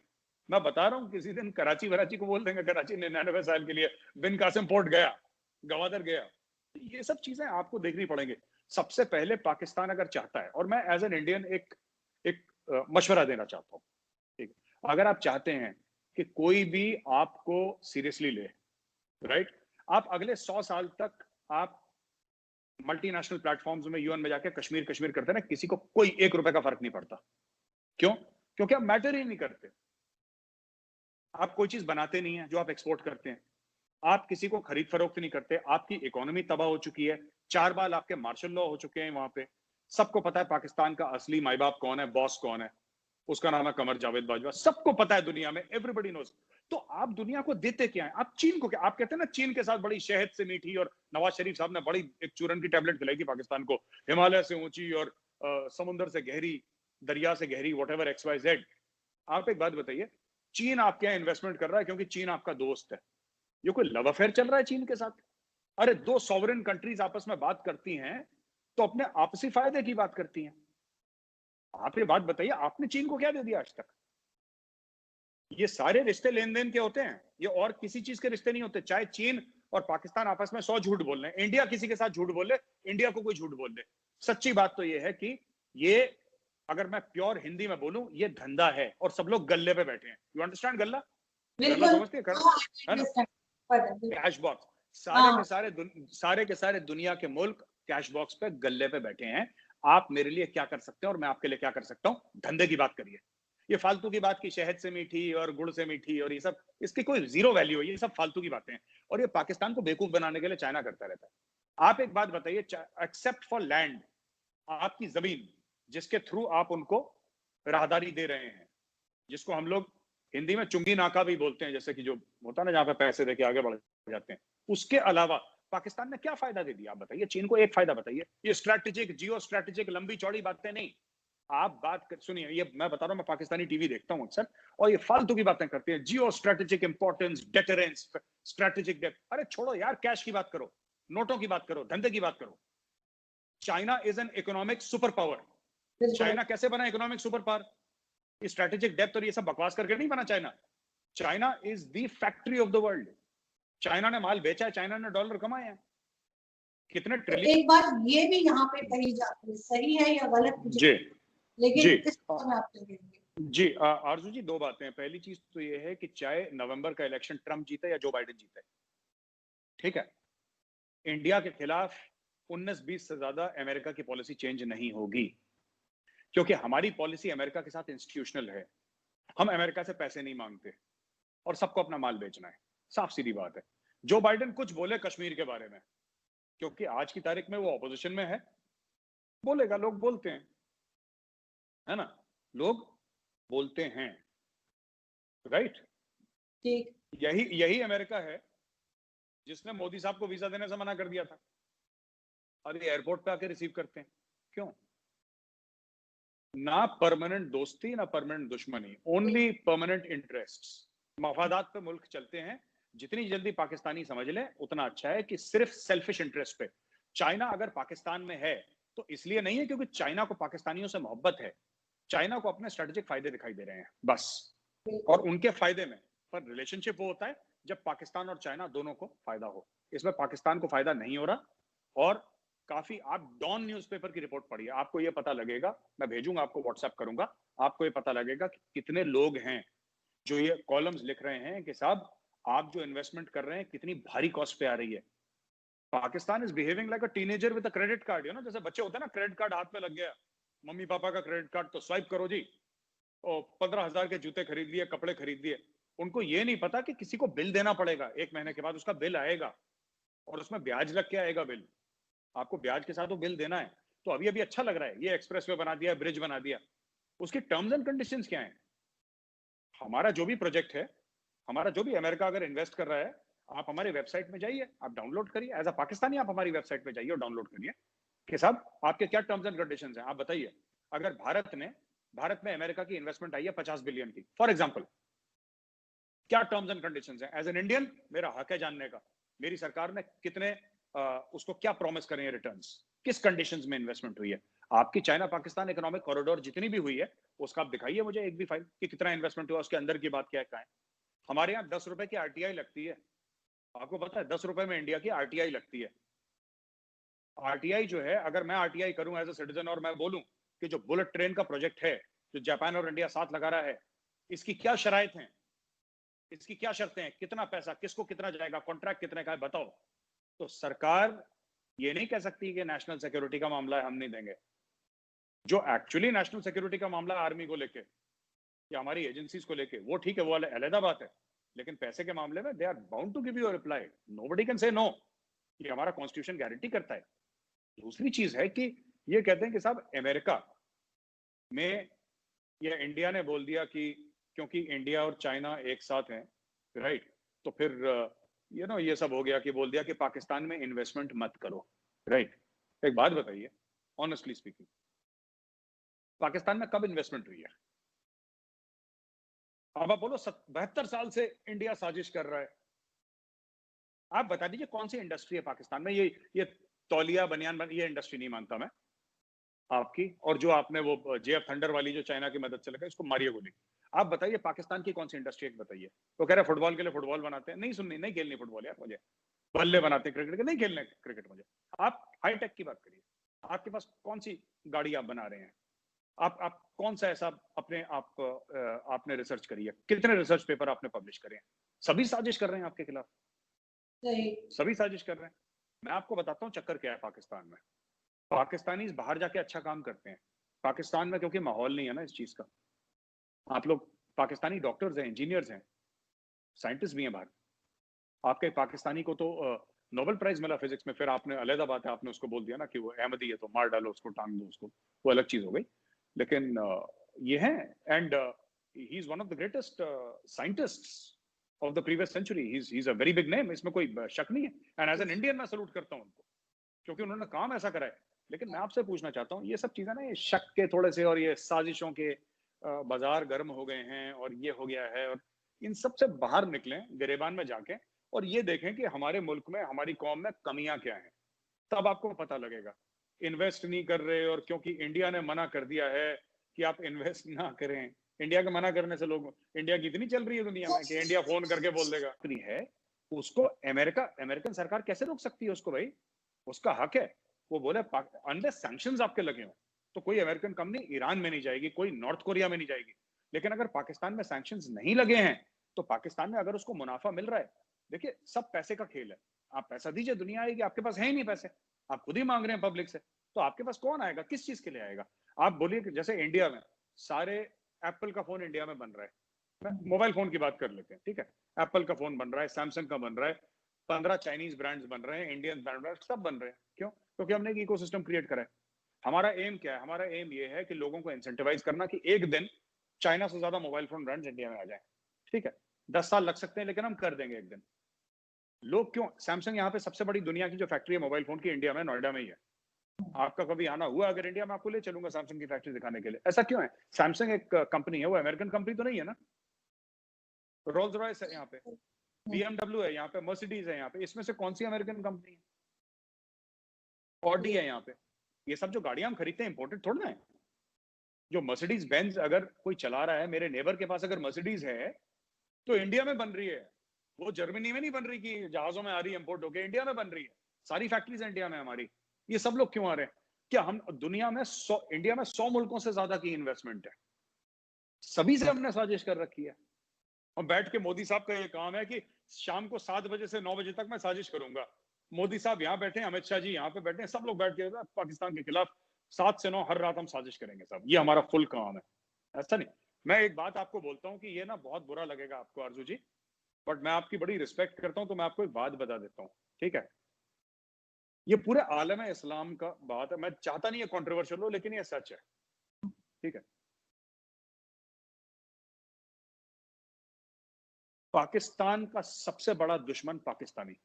मैं बता रहा हूँ, किसी दिन कराची वराची को बोल देंगे, कराची 99 साल के लिए बिन कासिम पोर्ट गया, गवादर गया। ये सब चीजें आपको देखनी पड़ेंगी। सबसे पहले पाकिस्तान अगर चाहता है, और मैं एज एन इंडियन एक मशवरा देना चाहता हूँ, ठीक, अगर आप चाहते हैं कि कोई भी आपको सीरियसली ले, राइट, आप अगले 100 साल तक आप मल्टीनेशनल प्लेटफॉर्म्स में यूएन में जाके कश्मीर कश्मीर करते हैं ना, किसी को कोई 1 रुपए का फर्क नहीं पड़ता। क्यों? क्योंकि आप मैटर ही नहीं करते। आप कोई चीज बनाते नहीं है जो आप एक्सपोर्ट करते हैं, आप किसी को खरीद फरोख्त नहीं करते, आपकी इकोनॉमी तबाह हो चुकी है, 4 बार आपके मार्शल लॉ हो चुके हैं वहां पे। सबको पता है पाकिस्तान का असली माई बाप कौन है, बॉस कौन है, उसका नाम है कमर जावेद बाजवा, सबको पता है दुनिया में, एवरीबॉडी नोज। तो आप दुनिया को देते क्या है? आप चीन को क्या, आप कहते हैं ना चीन के साथ बड़ी शहद से मीठी, और नवाज शरीफ साहब ने बड़ी एक चूरन की टैबलेट खिलाई थी पाकिस्तान को, हिमालय से ऊंची और समुद्र से गहरी, दरिया से गहरी, व्हाटएवर XYZ। आप एक बात बताइए, चीन आपके यहाँ इन्वेस्टमेंट कर रहा है क्योंकि चीन आपका दोस्त है। ये कोई लव अफेयर चल रहा है चीन के साथ? अरे दो सॉवरेन कंट्रीज आपस में बात करती हैं तो अपने आपसी फायदे की बात करती हैं। आप ये बात बताइए, आपने चीन को क्या दे दिया आज तक? ये सारे रिश्ते लेन देन के होते हैं, ये और किसी चीज के रिश्ते नहीं होते। चाहे चीन और पाकिस्तान आपस में 100 झूठ बोल रहे हैं, इंडिया किसी के साथ झूठ बोल ले, इंडिया को कोई झूठ बोल दे, सच्ची बात तो ये है कि ये, अगर मैं प्योर हिंदी में बोलूं, ये धंधा है और सब लोग गल्ले पे बैठे हैं। यू अंडरस्टैंड गल्ला? गल्ला समझते हैं, है ना? कैश बॉक्स, सारे के सारे दुनिया के मुल्क कैश बॉक्स पे, गल्ले पे बैठे हैं। आप मेरे लिए क्या कर सकते हैं और मैं आपके लिए क्या कर सकता हूं, धंधे की बात करिए। ये फालतू की बात की शहद से मीठी और गुड़ से मीठी और ये सब, इसकी कोई जीरो वैल्यू है, ये सब फालतू की बातें हैं। और ये पाकिस्तान को बेवकूफ बनाने के लिए चाइना करता रहता है। आप एक बात बताइए, एक्सेप्ट फॉर लैंड, आपकी जमीन जिसके थ्रू आप उनको राहदारी दे रहे हैं, जिसको हम लोग हिंदी में चुंगी नाका भी बोलते हैं, जैसे कि जो होता है ना जहां पे पैसे देके आगे बढ़ जाते हैं, उसके अलावा पाकिस्तान ने क्या फायदा दे दिया? आप बताइए, चीन को एक फायदा बताइए। ये स्ट्रैटेजिक, जियो स्ट्रैटेजिक, लंबी चौड़ी बातें नहीं। आप बात सुनिए, ये मैं बता रहा हूं, मैं पाकिस्तानी टीवी देखता हूं अक्सर, और ये फालतू की बातें करते हैं, geo strategic importance, deterrence, strategic debt. अरे छोड़ो यार, कैश की बात करो, नोटों की बात करो, धंधे की बात करो। China is an economic super power. China कैसे बना economic super power? Strategic depth और ये सब बकवास करके नहीं बना China. China is the factory of the world. China ने माल बेचा है, चाइना ने डॉलर कमाए हैं, कितने ट्रिलियन। एक बात ये भी यहाँ पे कही जाती है, सही है या गलत मुझे, लेकिन जी इस पर आप कहेंगे। जी आरजू जी, दो बातें हैं। पहली चीज तो ये है कि चाहे नवंबर का इलेक्शन ट्रंप जीते या जो बाइडेन जीते, ठीक है, इंडिया के खिलाफ 19-20 से ज्यादा अमेरिका की पॉलिसी चेंज नहीं होगी, क्योंकि हमारी पॉलिसी अमेरिका के साथ इंस्टीट्यूशनल है। हम अमेरिका से पैसे नहीं मांगते और सबको अपना माल बेचना है, साफ सीधी बात है। जो बाइडेन कुछ बोले कश्मीर के बारे में, क्योंकि आज की तारीख में वो ऑपोजिशन में है, बोलेगा, लोग बोलते हैं, है ना, लोग बोलते हैं, राइट। ठीक, यही अमेरिका है जिसने मोदी साहब को वीजा देने से मना कर दिया था, और ये एयरपोर्ट पे आके रिसीव करते हैं। क्यों? ना परमानेंट दोस्ती ना परमानेंट दुश्मनी, ओनली परमानेंट इंटरेस्ट्स। मफादात पे मुल्क चलते हैं। जितनी जल्दी पाकिस्तानी समझ लें उतना अच्छा है कि सिर्फ सेल्फिश इंटरेस्ट पे। चाइना अगर पाकिस्तान में है तो इसलिए नहीं है क्योंकि चाइना को पाकिस्तानियों से मोहब्बत है, चाइना को अपने स्ट्रेटेजिक फायदे दिखाई दे रहे हैं बस, और उनके फायदे में। पर रिलेशनशिप वो होता है जब पाकिस्तान और चाइना दोनों को फायदा हो। इसमें पाकिस्तान को फायदा नहीं हो रहा। और काफी, आप डॉन न्यूज़पेपर की रिपोर्ट पढ़िए, आपको ये पता लगेगा, मैं भेजूंगा आपको, व्हाट्सएप करूंगा, आपको ये पता लगेगा कि कितने लोग हैं जो ये कॉलम्स लिख रहे हैं कि साहब आप जो इन्वेस्टमेंट कर रहे हैं कितनी भारी कॉस्ट पे आ रही है। Pakistan is behaving like a teenager with a credit card, ना जैसे बच्चे होते हैं ना, क्रेडिट कार्ड हाथ में लग गया, मम्मी पापा का क्रेडिट कार्ड, तो स्वाइप करो जी, और 15,000 के जूते खरीद लिए, कपड़े खरीद लिए। उनको ये नहीं पता कि किसी को बिल देना पड़ेगा, 1 महीने के बाद उसका बिल आएगा और उसमें ब्याज लग के आएगा बिल, आपको ब्याज के साथ वो बिल देना है। तो अभी अभी अच्छा लग रहा है, ये एक्सप्रेसवे बना दिया, ब्रिज बना दिया, उसकी टर्म्स एंड कंडीशंस क्या है? हमारा जो भी प्रोजेक्ट है, हमारा जो भी अमेरिका अगर इन्वेस्ट कर रहा है, आप हमारी वेबसाइट में जाइए, आप डाउनलोड करिए, एज अ पाकिस्तानी आप हमारी वेबसाइट पे जाइए और डाउनलोड करिए कि साहब आपके क्या टर्म्स एंड कंडीशंस हैं, आप बताइए। अगर भारत में अमेरिका की इन्वेस्टमेंट आई है 50 बिलियन की, फॉर एग्जाम्पल, क्या टर्म्स एंड कंडीशंस हैं? एज एन इंडियन मेरा हक है जानने का, मेरी सरकार ने कितने उसको क्या प्रॉमिस करें रिटर्न्स, किस कंडीशंस में इन्वेस्टमेंट हुई है। आपकी चाइना पाकिस्तान इकोनॉमिक कॉरिडोर जितनी भी हुई है, उसका आप दिखाइए मुझे एक भी फाइल कि कितना इन्वेस्टमेंट हुआ, उसके अंदर की बात क्या है। हमारे यहाँ 10 रुपए की आरटीआई लगती है, आपको पता है 10 रुपए में इंडिया की आरटीआई लगती है। आरटीआई जो है, अगर मैं आरटीआई करूं एज ए सिटीजन और मैं बोलूं कि जो बुलेट ट्रेन का प्रोजेक्ट है, जो जापान और इंडिया साथ लगा रहा है, इसकी क्या शराइत हैं, इसकी क्या शर्तें हैं, कितना पैसा किसको कितना जाएगा, कॉन्ट्रैक्ट कितने का है, बताओ। तो सरकार ये नहीं कह सकती कि नेशनल सिक्योरिटी का मामला है हम नहीं देंगे। जो एक्चुअली नेशनल सिक्योरिटी का मामला है आर्मी को लेके या हमारी एजेंसीज को लेके, वो ठीक है, वो अलग बात है। लेकिन पैसे के मामले में they are bound to give you a reply, nobody can say no, ये हमारा कॉन्स्टिट्यूशन गारंटी करता है। दूसरी चीज है कि ये कहते हैं कि साहब अमेरिका में या इंडिया ने बोल दिया कि क्योंकि इंडिया और चाइना एक साथ हैं, राइट, तो फिर ये सब हो गया कि बोल दिया कि पाकिस्तान में इन्वेस्टमेंट मत करो, राइट। एक बात बताइए, ऑनेस्टली स्पीकिंग, पाकिस्तान में कब इन्वेस्टमेंट हुई है? अब आप बोलो 72 साल से इंडिया साजिश कर रहा है, आप बता दीजिए कौन सी इंडस्ट्री है पाकिस्तान में? ये तौलिया बनियान ये इंडस्ट्री नहीं मानता मैं आपकी, और जो आपने वो जेएफ थंडर वाली जो चाइना की मदद से लगा, इसको मारिए गोली। आप बताइए पाकिस्तान की कौन सी इंडस्ट्री है बताइए। तो कह रहे फुटबॉल के लिए फुटबॉल बनाते हैं, नहीं सुननी, नहीं खेलनी फुटबॉल यार मुझे, बल्ले बनाते हैं क्रिकेट के, नहीं खेलने क्रिकेट मुझे। आप हाईटेक की बात करिए, आपके पास कौन सी गाड़ी आप बना रहे हैं? आप कौन सा ऐसा अपने आप आपने रिसर्च करी है, कितने रिसर्च पेपर आपने पब्लिश करे हैं? सभी साजिश कर रहे हैं आपके खिलाफ, सभी साजिश कर रहे हैं। मैं आपको बताता हूँ चक्कर क्या है पाकिस्तान में। पाकिस्तानी बाहर जाके अच्छा काम करते हैं पाकिस्तान में, क्योंकि माहौल नहीं है ना इस चीज का। आप लोग पाकिस्तानी डॉक्टर्स हैं, इंजीनियर्स हैं, साइंटिस्ट भी हैं बाहर। आपके पाकिस्तानी को तो नोबेल प्राइज मिला फिजिक्स में, फिर आपने अलग बात है, आपने उसको बोल दिया ना कि वो अहमदी है तो मार डालो उसको, टांग दो उसको, वो अलग चीज हो गई। लेकिन ये है, and he is one of the greatest scientists of the previous century, he is a very big name, इसमें कोई शक नहीं है। एंड एज एन इंडियन मैं सल्यूट करता हूं उनको, क्योंकि उन्होंने काम ऐसा करा है। लेकिन मैं आपसे पूछना चाहता हूँ, ये सब चीजें ना, ये शक के थोड़े से और ये साजिशों के बाजार गर्म हो गए हैं और ये हो गया है, और इन सब से बाहर निकलें गिरेबान में जाके और ये देखें कि हमारे मुल्क में, हमारी कौम में कमियां क्या हैं, तब आपको पता लगेगा। इन्वेस्ट नहीं कर रहे और क्योंकि इंडिया ने मना कर दिया है कि आप इन्वेस्ट ना करें, इंडिया के मना करने से लोग, इंडिया की इतनी चल रही है दुनिया में कि इंडिया फोन करके बोल देगा, इतनी है, उसको अमेरिकन सरकार कैसे रोक सकती है उसको? भाई उसका हक है, वो बोले अनलेस सैंक्शंस आपके लगे हो तो कोई अमेरिकन कंपनी ईरान में नहीं जाएगी, कोई नॉर्थ कोरिया में नहीं जाएगी। लेकिन अगर पाकिस्तान में सैंक्शंस नहीं लगे हैं तो पाकिस्तान में अगर उसको मुनाफा मिल रहा है, देखिए सब पैसे का खेल है, आप पैसा दीजिए, दुनिया आएगी, आपके पास है ही नहीं पैसे, आप खुद ही मांग रहे हैं पब्लिक से, तो आपके पास कौन आएगा, किस चीज के लिए आएगा? आप बोलिए कि जैसे इंडिया में सारे एप्पल का फोन इंडिया में बन रहा है, मोबाइल फोन की बात कर लेते हैं, ठीक है, एप्पल का फोन बन रहा है, सैमसंग का बन रहा है, 15 चाइनीज ब्रांड्स बन रहे हैं, इंडियन ब्रांड सब बन रहे हैं, क्यों? क्योंकि हमने एक इकोसिस्टम क्रिएट करा है। हमारा एम क्या है? हमारा एम ये है कि लोगों को इंसेंटिवाइज करना कि एक दिन चाइना से ज्यादा मोबाइल फोन ब्रांड्स इंडिया में आ जाए, ठीक है, 10 साल लग सकते हैं लेकिन हम कर देंगे एक दिन। लोग क्यों? सैमसंग यहाँ पे सबसे बड़ी दुनिया की जो फैक्ट्री है मोबाइल फोन की इंडिया में, नोएडा में ही है। आपका कभी आना हुआ अगर इंडिया में, आपको ले चलूंगा सैमसंग की फैक्ट्री दिखाने के लिए। ऐसा क्यों है? सैमसंग एक कंपनी है, वो अमेरिकन कंपनी तो नहीं है ना। रोल्स रॉयस है यहाँ पे, BMW है यहाँ पे, मर्सिडीज है यहाँ पे, इसमें से कौन सी अमेरिकन कंपनी है? ऑडी है यहाँ पे। ये सब जो गाड़ियां हम खरीदते हैं इंपोर्टेड थोड़ा ना है। जो मर्सिडीज बेंज अगर कोई चला रहा है, मेरे नेबर के पास अगर मर्सिडीज है तो इंडिया में बन रही है, वो जर्मनी में नहीं बन रही कि जहाजों में आ रही है इंपोर्ट होकर, इंडिया में बन रही है, सारी फैक्ट्रीज इंडिया में हमारी। ये सब लोग क्यों आ रहे हैं? क्या हम दुनिया में इंडिया में 100 मुल्कों से ज्यादा की इन्वेस्टमेंट है, सभी से हमने साजिश कर रखी है। और बैठ के मोदी साहब का ये काम है कि शाम को 7 बजे से 9 बजे तक मैं साजिश करूंगा, मोदी साहब यहाँ बैठे हैं, अमित शाह जी यहाँ पे बैठे हैं, सब लोग बैठ के पाकिस्तान के खिलाफ 7 से 9 हर रात हम साजिश करेंगे सब, ये हमारा फुल काम है। ऐसा नहीं। मैं एक बात आपको बोलता हूँ कि ये ना बहुत बुरा लगेगा आपको आरजू जी, बट मैं आपकी बड़ी रिस्पेक्ट करता हूँ, तो मैं आपको एक बात बता देता हूँ, ठीक है? ये पूरे आलम इस्लाम का बात है, मैं चाहता नहीं है कंट्रोवर्शियल हो, लेकिन ये सच है, ठीक है? पाकिस्तान का सबसे बड़ा दुश्मन पाकिस्तानी।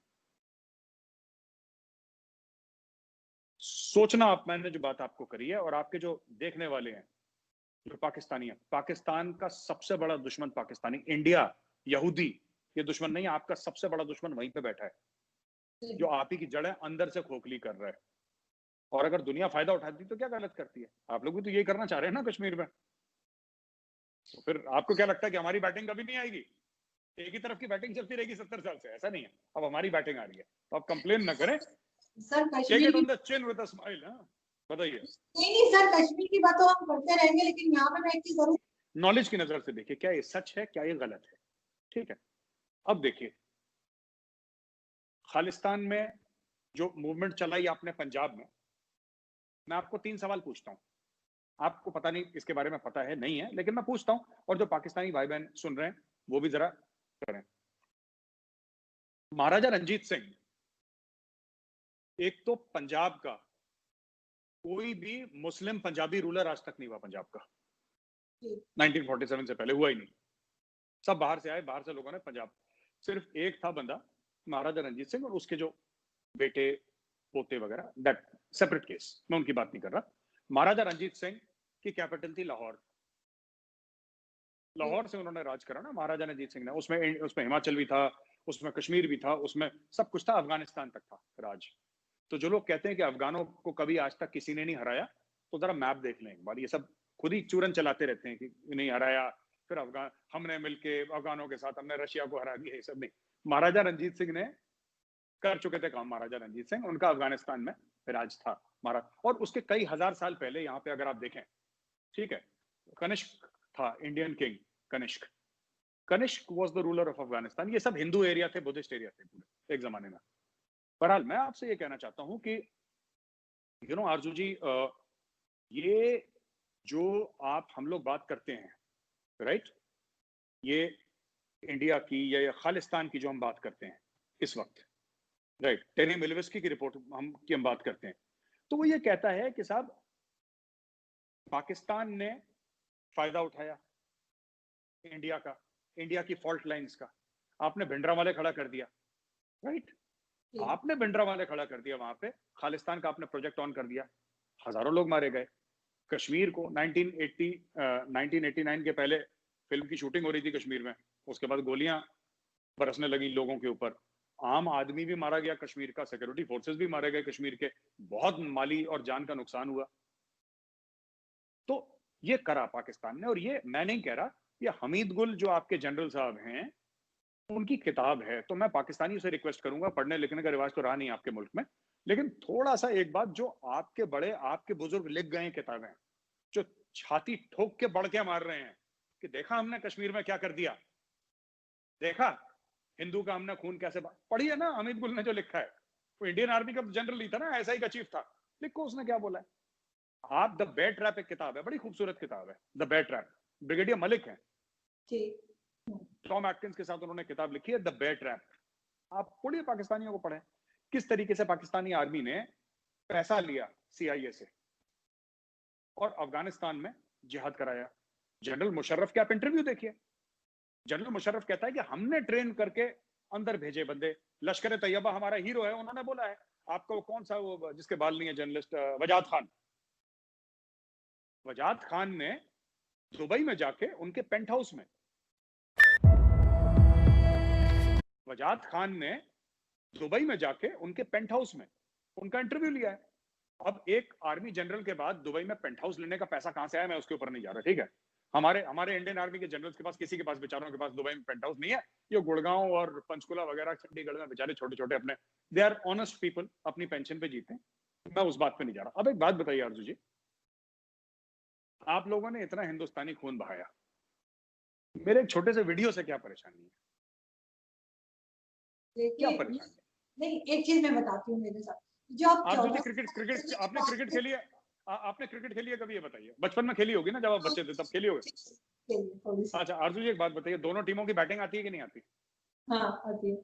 सोचना आप, मैंने जो बात आपको करी है और आपके जो देखने वाले हैं जो पाकिस्तानी है, पाकिस्तान का सबसे बड़ा दुश्मन पाकिस्तानी, इंडिया, यहूदी, ये दुश्मन नहीं है। आपका सबसे बड़ा दुश्मन वहीं पे बैठा है, जो आप ही की जड़ें अंदर से खोखली कर रहा है। और अगर दुनिया फायदा उठाती तो क्या गलत करती है? आप लोग भी तो यही करना चाह रहे हैं ना कश्मीर में। तो फिर आपको क्या लगता है कि हमारी बैटिंग कभी नहीं आएगी? एक ही तरफ की बैटिंग चलती रहेगी 70 साल से? ऐसा नहीं है, अब हमारी बैटिंग आ रही है, तो आप कंप्लेन ना करें। सर टेक कश्मीर इट की on the chin with a smile. बताइए। नहीं सर, कश्मीर की बात तो हम करते रहेंगे, लेकिन यहाँ पे मैं एक चीज जरूर नॉलेज की नजर से देखिए, क्या ये सच है, क्या ये गलत है, ठीक है? अब देखिए, खालिस्तान में जो मूवमेंट चलाई आपने पंजाब में, मैं आपको 3 सवाल पूछता हूं, आपको पता नहीं इसके बारे में पता है नहीं है, लेकिन मैं पूछता हूं, और जो पाकिस्तानी भाई बहन सुन रहे हैं वो भी जरा करें। महाराजा रंजीत सिंह, एक तो पंजाब का कोई भी मुस्लिम पंजाबी रूलर आज तक नहीं हुआ पंजाब का, 1947 से पहले हुआ ही नहीं। सब बाहर से आए, बाहर से लोगों ने पंजाब, सिर्फ एक था बंदा महाराजा रंजीत सिंह, और उसके जो बेटे पोते वगैरह, दैट सेपरेट केस, मैं उनकी बात नहीं कर रहा। महाराजा रंजीत सिंह की कैपिटल थी लाहौर, लाहौर से उन्होंने राज करा ना महाराजा रंजीत सिंह ने। उसमें हिमाचल भी था, उसमें कश्मीर भी था, उसमें सब कुछ था, अफगानिस्तान तक था राज। तो जो लोग कहते हैं कि अफगानों को कभी आज तक किसी ने नहीं हराया, तो जरा मैप देख लें एक बार। ये सब खुद ही चूरन चलाते रहते हैं कि नहीं हराया, फिर अफगान हमने मिलके अफगानों के साथ हमने रशिया को हरा दिया, ये सब नहीं। महाराजा रंजीत सिंह ने कर चुके थे काम, महाराजा रंजीत सिंह, उनका अफगानिस्तान में राज था महाराज। और उसके कई हजार साल पहले यहाँ पे अगर आप देखें, ठीक है, कनिष्क था Indian king, Kanishka. Kanishka was the ruler of Afghanistan. ये सब हिंदू एरिया थे, बुद्धिस्ट एरिया थे पूरे एक जमाने में। बहरहाल मैं आपसे ये कहना चाहता हूं कि आरजू जी, ये जो आप हम लोग बात करते हैं, राइट, ये इंडिया की या खालिस्तान की जो हम बात करते हैं इस वक्त, राइट, टेनी मिलवेस्की की रिपोर्ट हम बात करते हैं, तो वो ये कहता है कि साहब पाकिस्तान ने फायदा उठाया इंडिया का, इंडिया की फॉल्ट लाइंस का। आपने भिंडरांवाले खड़ा कर दिया, राइट, आपने भिंडरांवाले खड़ा कर दिया, वहां पे खालिस्तान का आपने प्रोजेक्ट ऑन कर दिया, हजारों लोग मारे गए। कश्मीर को 1989 के पहले फिल्म की शूटिंग हो रही थी कश्मीर में, उसके बाद गोलियां बरसने लगी लोगों के ऊपर, आम आदमी भी मारा गया कश्मीर का, सिक्योरिटी फोर्सेस भी मारे गए कश्मीर के, बहुत माली और जान का नुकसान हुआ। तो ये करा पाकिस्तान ने, और ये मैं नहीं कह रहा, ये हमीद गुल जो आपके जनरल साहब हैं उनकी किताब है। तो मैं पाकिस्तानियों से रिक्वेस्ट करूंगा, पढ़ने लिखने का रिवाज तो रहा नहीं आपके मुल्क में, लेकिन थोड़ा सा एक बात, जो आपके बड़े आपके बुजुर्ग लिख गए किताबें, जो छाती ठोक के बढ़ के मार रहे हैं कि देखा हमने कश्मीर में क्या कर दिया, देखा हिंदू का हमने खून कैसे, पढ़िए ना हमीद गुल ने जो लिखा है। वो इंडियन आर्मी का जनरल ही था ना, ऐसा ही का चीफ था, लिखो उसने क्या बोला है। आप द बेयर ट्रैप एक किताब है, बड़ी खूबसूरत किताब है the bear trap, brigadier Malik है, टॉम एटकिंस के साथ उन्होंने किताब लिखी है द बेयर ट्रैप। आप पढ़िए, पाकिस्तानियों को पढ़े किस तरीके से पाकिस्तानी आर्मी ने पैसा लिया CIA से और अफगानिस्तान में जिहाद कराया। जनरल मुशर्रफ के आप इंटरव्यू देखिए, जनरल मुशर्रफ कहता है कि हमने ट्रेन करके अंदर भेजे बंदे, लश्कर तैयबा हमारा हीरो है, उन्होंने बोला है। आपका वो कौन सा वो जिसके बाल नहीं है जर्नलिस्ट, वजाद खान, वजाद खान ने दुबई में जाके उनके पेंट हाउस में, वजाद खान ने दुबई में जाके उनके पेंट हाउस में उनका इंटरव्यू लिया है। अब एक आर्मी जनरल के बाद दुबई में पेंट हाउस लेने का पैसा कहां से आया, मैं उसके ऊपर नहीं जा रहा, ठीक है। हमारे इंडियन आर्मी के जनरल्स के पास, किसी के पास बेचारों के पास दुबई में पेंट हाउस नहीं है। ये गुड़गांव और पंचकुला वगैरह चंडीगढ़ में बेचारे छोटे छोटे अपने, दे आर ऑनेस्ट पीपल, अपनी पेंशन पे जीते हैं, मैं उस बात पे नहीं जा रहा। अब एक बात बताइए आरजू जी, आप लोगों ने इतना हिंदुस्तानी खून बहाया, मेरे एक छोटे से वीडियो से क्या परेशानी है, क्या देखिए परेशानी है? नहीं, एक चीज मैं बताती हूँ मेरे साथ, जो आप आरजू जी 14 क्रिकेट साल क्रिकेट पहले की आपने बात क्रिकेट कर खेली है? आपने क्रिकेट खेली है कभी, ये बताइए। बचपन में खेली होगी ना, जब आप बच्चे थे तब खेली होगी। थोड़ी सी। अच्छा आरजू जी एक बात बताइए, दोनों टीमों की बैटिंग आती है कि नहीं आती? हाँ, आती है।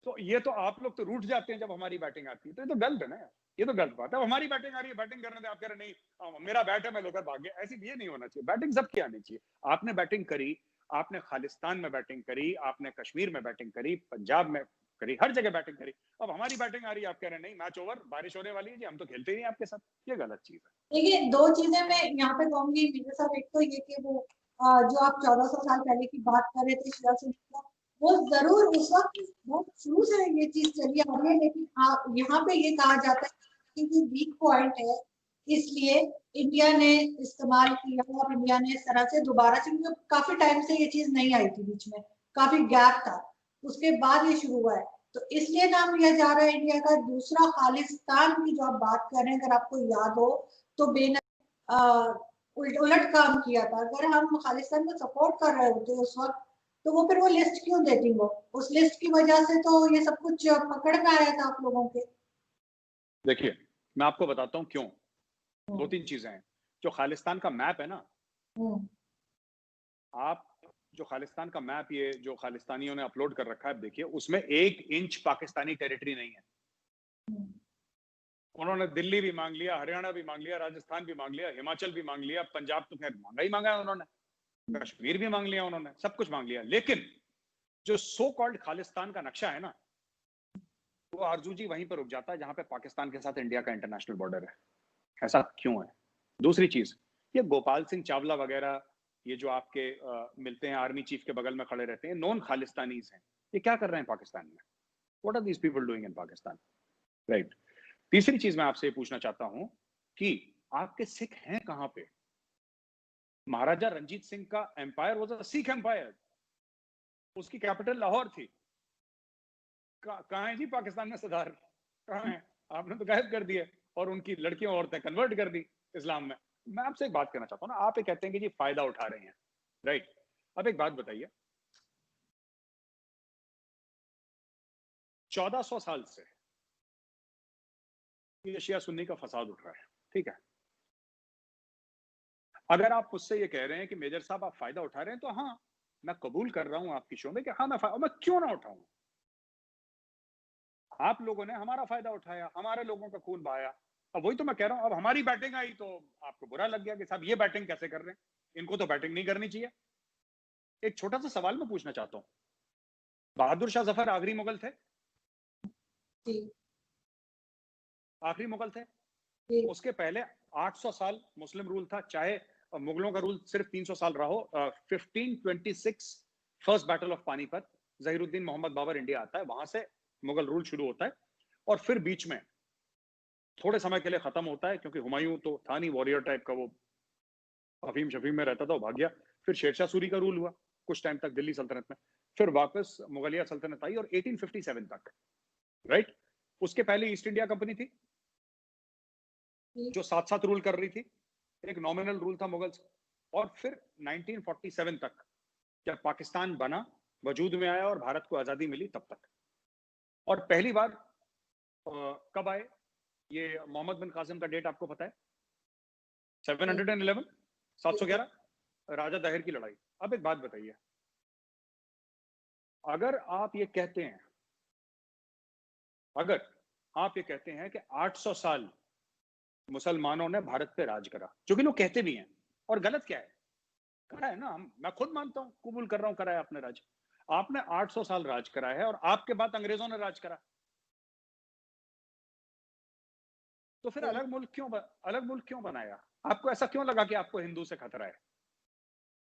तो ये तो आप लोग तो रूठ जाते हैं जब हमारी बैटिंग आती है, तो ये तो गलत है ना यार। ये तो गलत बात है। अब हमारी बैटिंग आ रही है, बैटिंग करने दे, आप कह रहे नहीं मेरा बैट है मैं लेकर भाग गया, ऐसी ये नहीं होना चाहिए। बैटिंग सबकी आनी चाहिए। आपने बैटिंग करी, आपने खालिस्तान में बैटिंग करी, आपने कश्मीर में बैटिंग करी, पंजाब में करी, हर जगह बैटिंग करी। अब हमारी बैटिंग आ रही है, आप कह रहे नहीं मैच ओवर, बारिश होने वाली है जी, हम तो खेलते ही नहीं आपके साथ। ये गलत चीज है। देखिए, दो चीजें मैं यहाँ पे कहूंगी मेरे साथ। एक तो ये कि वो जो आप 1400 साल पहले की बात कर रहे थे शिवा सिंह का, वो जरूर उस वक्त बहुत शुरू से ये चीज चली आ रही है, लेकिन यहाँ पे ये कहा जाता है कि वीक पॉइंट है, इसलिए इंडिया ने इस्तेमाल किया और इंडिया ने इस तरह से दोबारा से, क्योंकि काफी टाइम से ये चीज नहीं आई थी, बीच में काफी गैप था, उसके बाद ये शुरू हुआ है, तो इसलिए नाम लिया जा रहा है इंडिया का। दूसरा, खालिस्तान की जो आप बात कर रहे हैं, अगर आपको याद हो तो बेन उलट काम किया था। अगर हम खालिस्तान को सपोर्ट कर रहे होते उस वक्त, तो वो फिर वो लिस्ट क्यों देती? वो उस लिस्ट की वजह से तो ये सब कुछ पकड़ में आया था आप लोगों के। देखिए मैं आपको बताता हूँ क्यों। दो हम्म। तीन चीजें हैं। जो खालिस्तान का मैप है ना, हम्म। आप जो खालिस्तान का मैप ये जो खालिस्तानियों ने अपलोड कर रखा है, देखिए उसमें 1 इंच पाकिस्तानी टेरिटरी नहीं है। हम्म। उन्होंने दिल्ली भी मांग लिया, हरियाणा भी मांग लिया, राजस्थान भी मांग लिया, हिमाचल भी मांग लिया, पंजाब तो खैर मांगा ही मांगा है उन्होंने, कश्मीर भी मांग लिया उन्होंने, सब कुछ मांग लिया। लेकिन जो सो कॉल्ड खालिस्तान का नक्शा है ना, वो आरजू जी वहीं पर रुक जाता है जहां पे पाकिस्तान के साथ इंडिया का इंटरनेशनल बॉर्डर है। ऐसा क्यों है? दूसरी चीज, ये गोपाल सिंह चावला वगैरह, ये जो आपके मिलते हैं आर्मी चीफ के बगल में खड़े रहते हैं, नॉन खालिस्तानीज हैं, ये क्या कर रहे हैं पाकिस्तान में? What are these people doing in Pakistan? Right. तीसरी चीज मैं आपसे पूछना चाहता हूं कि आपके सिख हैं कहां पे? महाराजा रंजीत सिंह का empire was a Sikh empire, उसकी कैपिटल लाहौर थी। कहां है जी पाकिस्तान में सरदार? कहां है? आपने तो गायब कर दिए, और उनकी लड़कियों औरतें कन्वर्ट कर दी इस्लाम में। मैं आपसे एक बात करना चाहता हूं ना, आप ये कहते हैं कि जी फायदा उठा रहे हैं, राइट। अब एक बात बताइए, 1400 साल से ये शिया सुन्नी का फसाद उठ रहा है, ठीक है। अगर आप मुझसे ये कह रहे हैं कि मेजर साहब आप फायदा उठा रहे हैं, तो हाँ, मैं कबूल कर रहा हूं आपकी शो में कि हाँ मैं क्यों ना उठाऊं। आप लोगों ने हमारा फायदा उठाया, हमारे लोगों का खून बहाया। अब वही तो मैं कह रहा हूं, अब हमारी बैटिंग आई तो आपको बुरा लग गया कि साहब ये बैटिंग कैसे कर रहे हैं, इनको तो बैटिंग नहीं करनी चाहिए। एक छोटा सा सवाल मैं पूछना चाहता हूं, बहादुर शाह जफर आखिरी मुगल थे? जी। आखिरी मुगल थे। जी। उसके पहले 800 साल मुस्लिम रूल था, चाहे मुगलों का रूल सिर्फ 300 साल रहा हो। 1526 first battle of Panipat, Zahiruddin Mohammad Babur India आता है, वहां से मुगल रूल शुरू होता है, और फिर बीच में थोड़े समय के लिए खत्म होता है, क्योंकि हुमायूं तो था नहीं वॉरियर टाइप का, वो अफीम शफीम में रहता था, वो भाग गया। फिर शेरशाह सूरी का रूल हुआ कुछ टाइम तक दिल्ली सल्तनत में, फिर वापस मुगलिया सल्तनत आई और 1857 तक, राइट। उसके पहले ईस्ट इंडिया कंपनी थी जी। जो साथ साथ रूल कर रही थी, एक नॉमिनल रूल था मुगल्स। और फिर 1947 तक जब पाकिस्तान बना, वजूद में आया और भारत को आजादी मिली, तब तक। और पहली बार कब आए ये मोहम्मद बिन कासिम का डेट आपको पता है? 711, 711, राजा दाहिर की लड़ाई। अब एक बात बताइए, अगर आप ये कहते हैं, अगर आप ये कहते हैं कि 800 साल मुसलमानों ने भारत पे राज करा, जो कि लोग कहते भी हैं, और गलत क्या है? करा है ना, मैं खुद मानता हूं, कबूल कर रहा हूं, करा है आपने राज। आपने 800 साल राज करा है, और आपके बाद अंग्रेजों ने राज करा। तो फिर अलग मुल्क क्यों बनाया? आपको ऐसा क्यों लगा कि आपको हिंदू से खतरा है?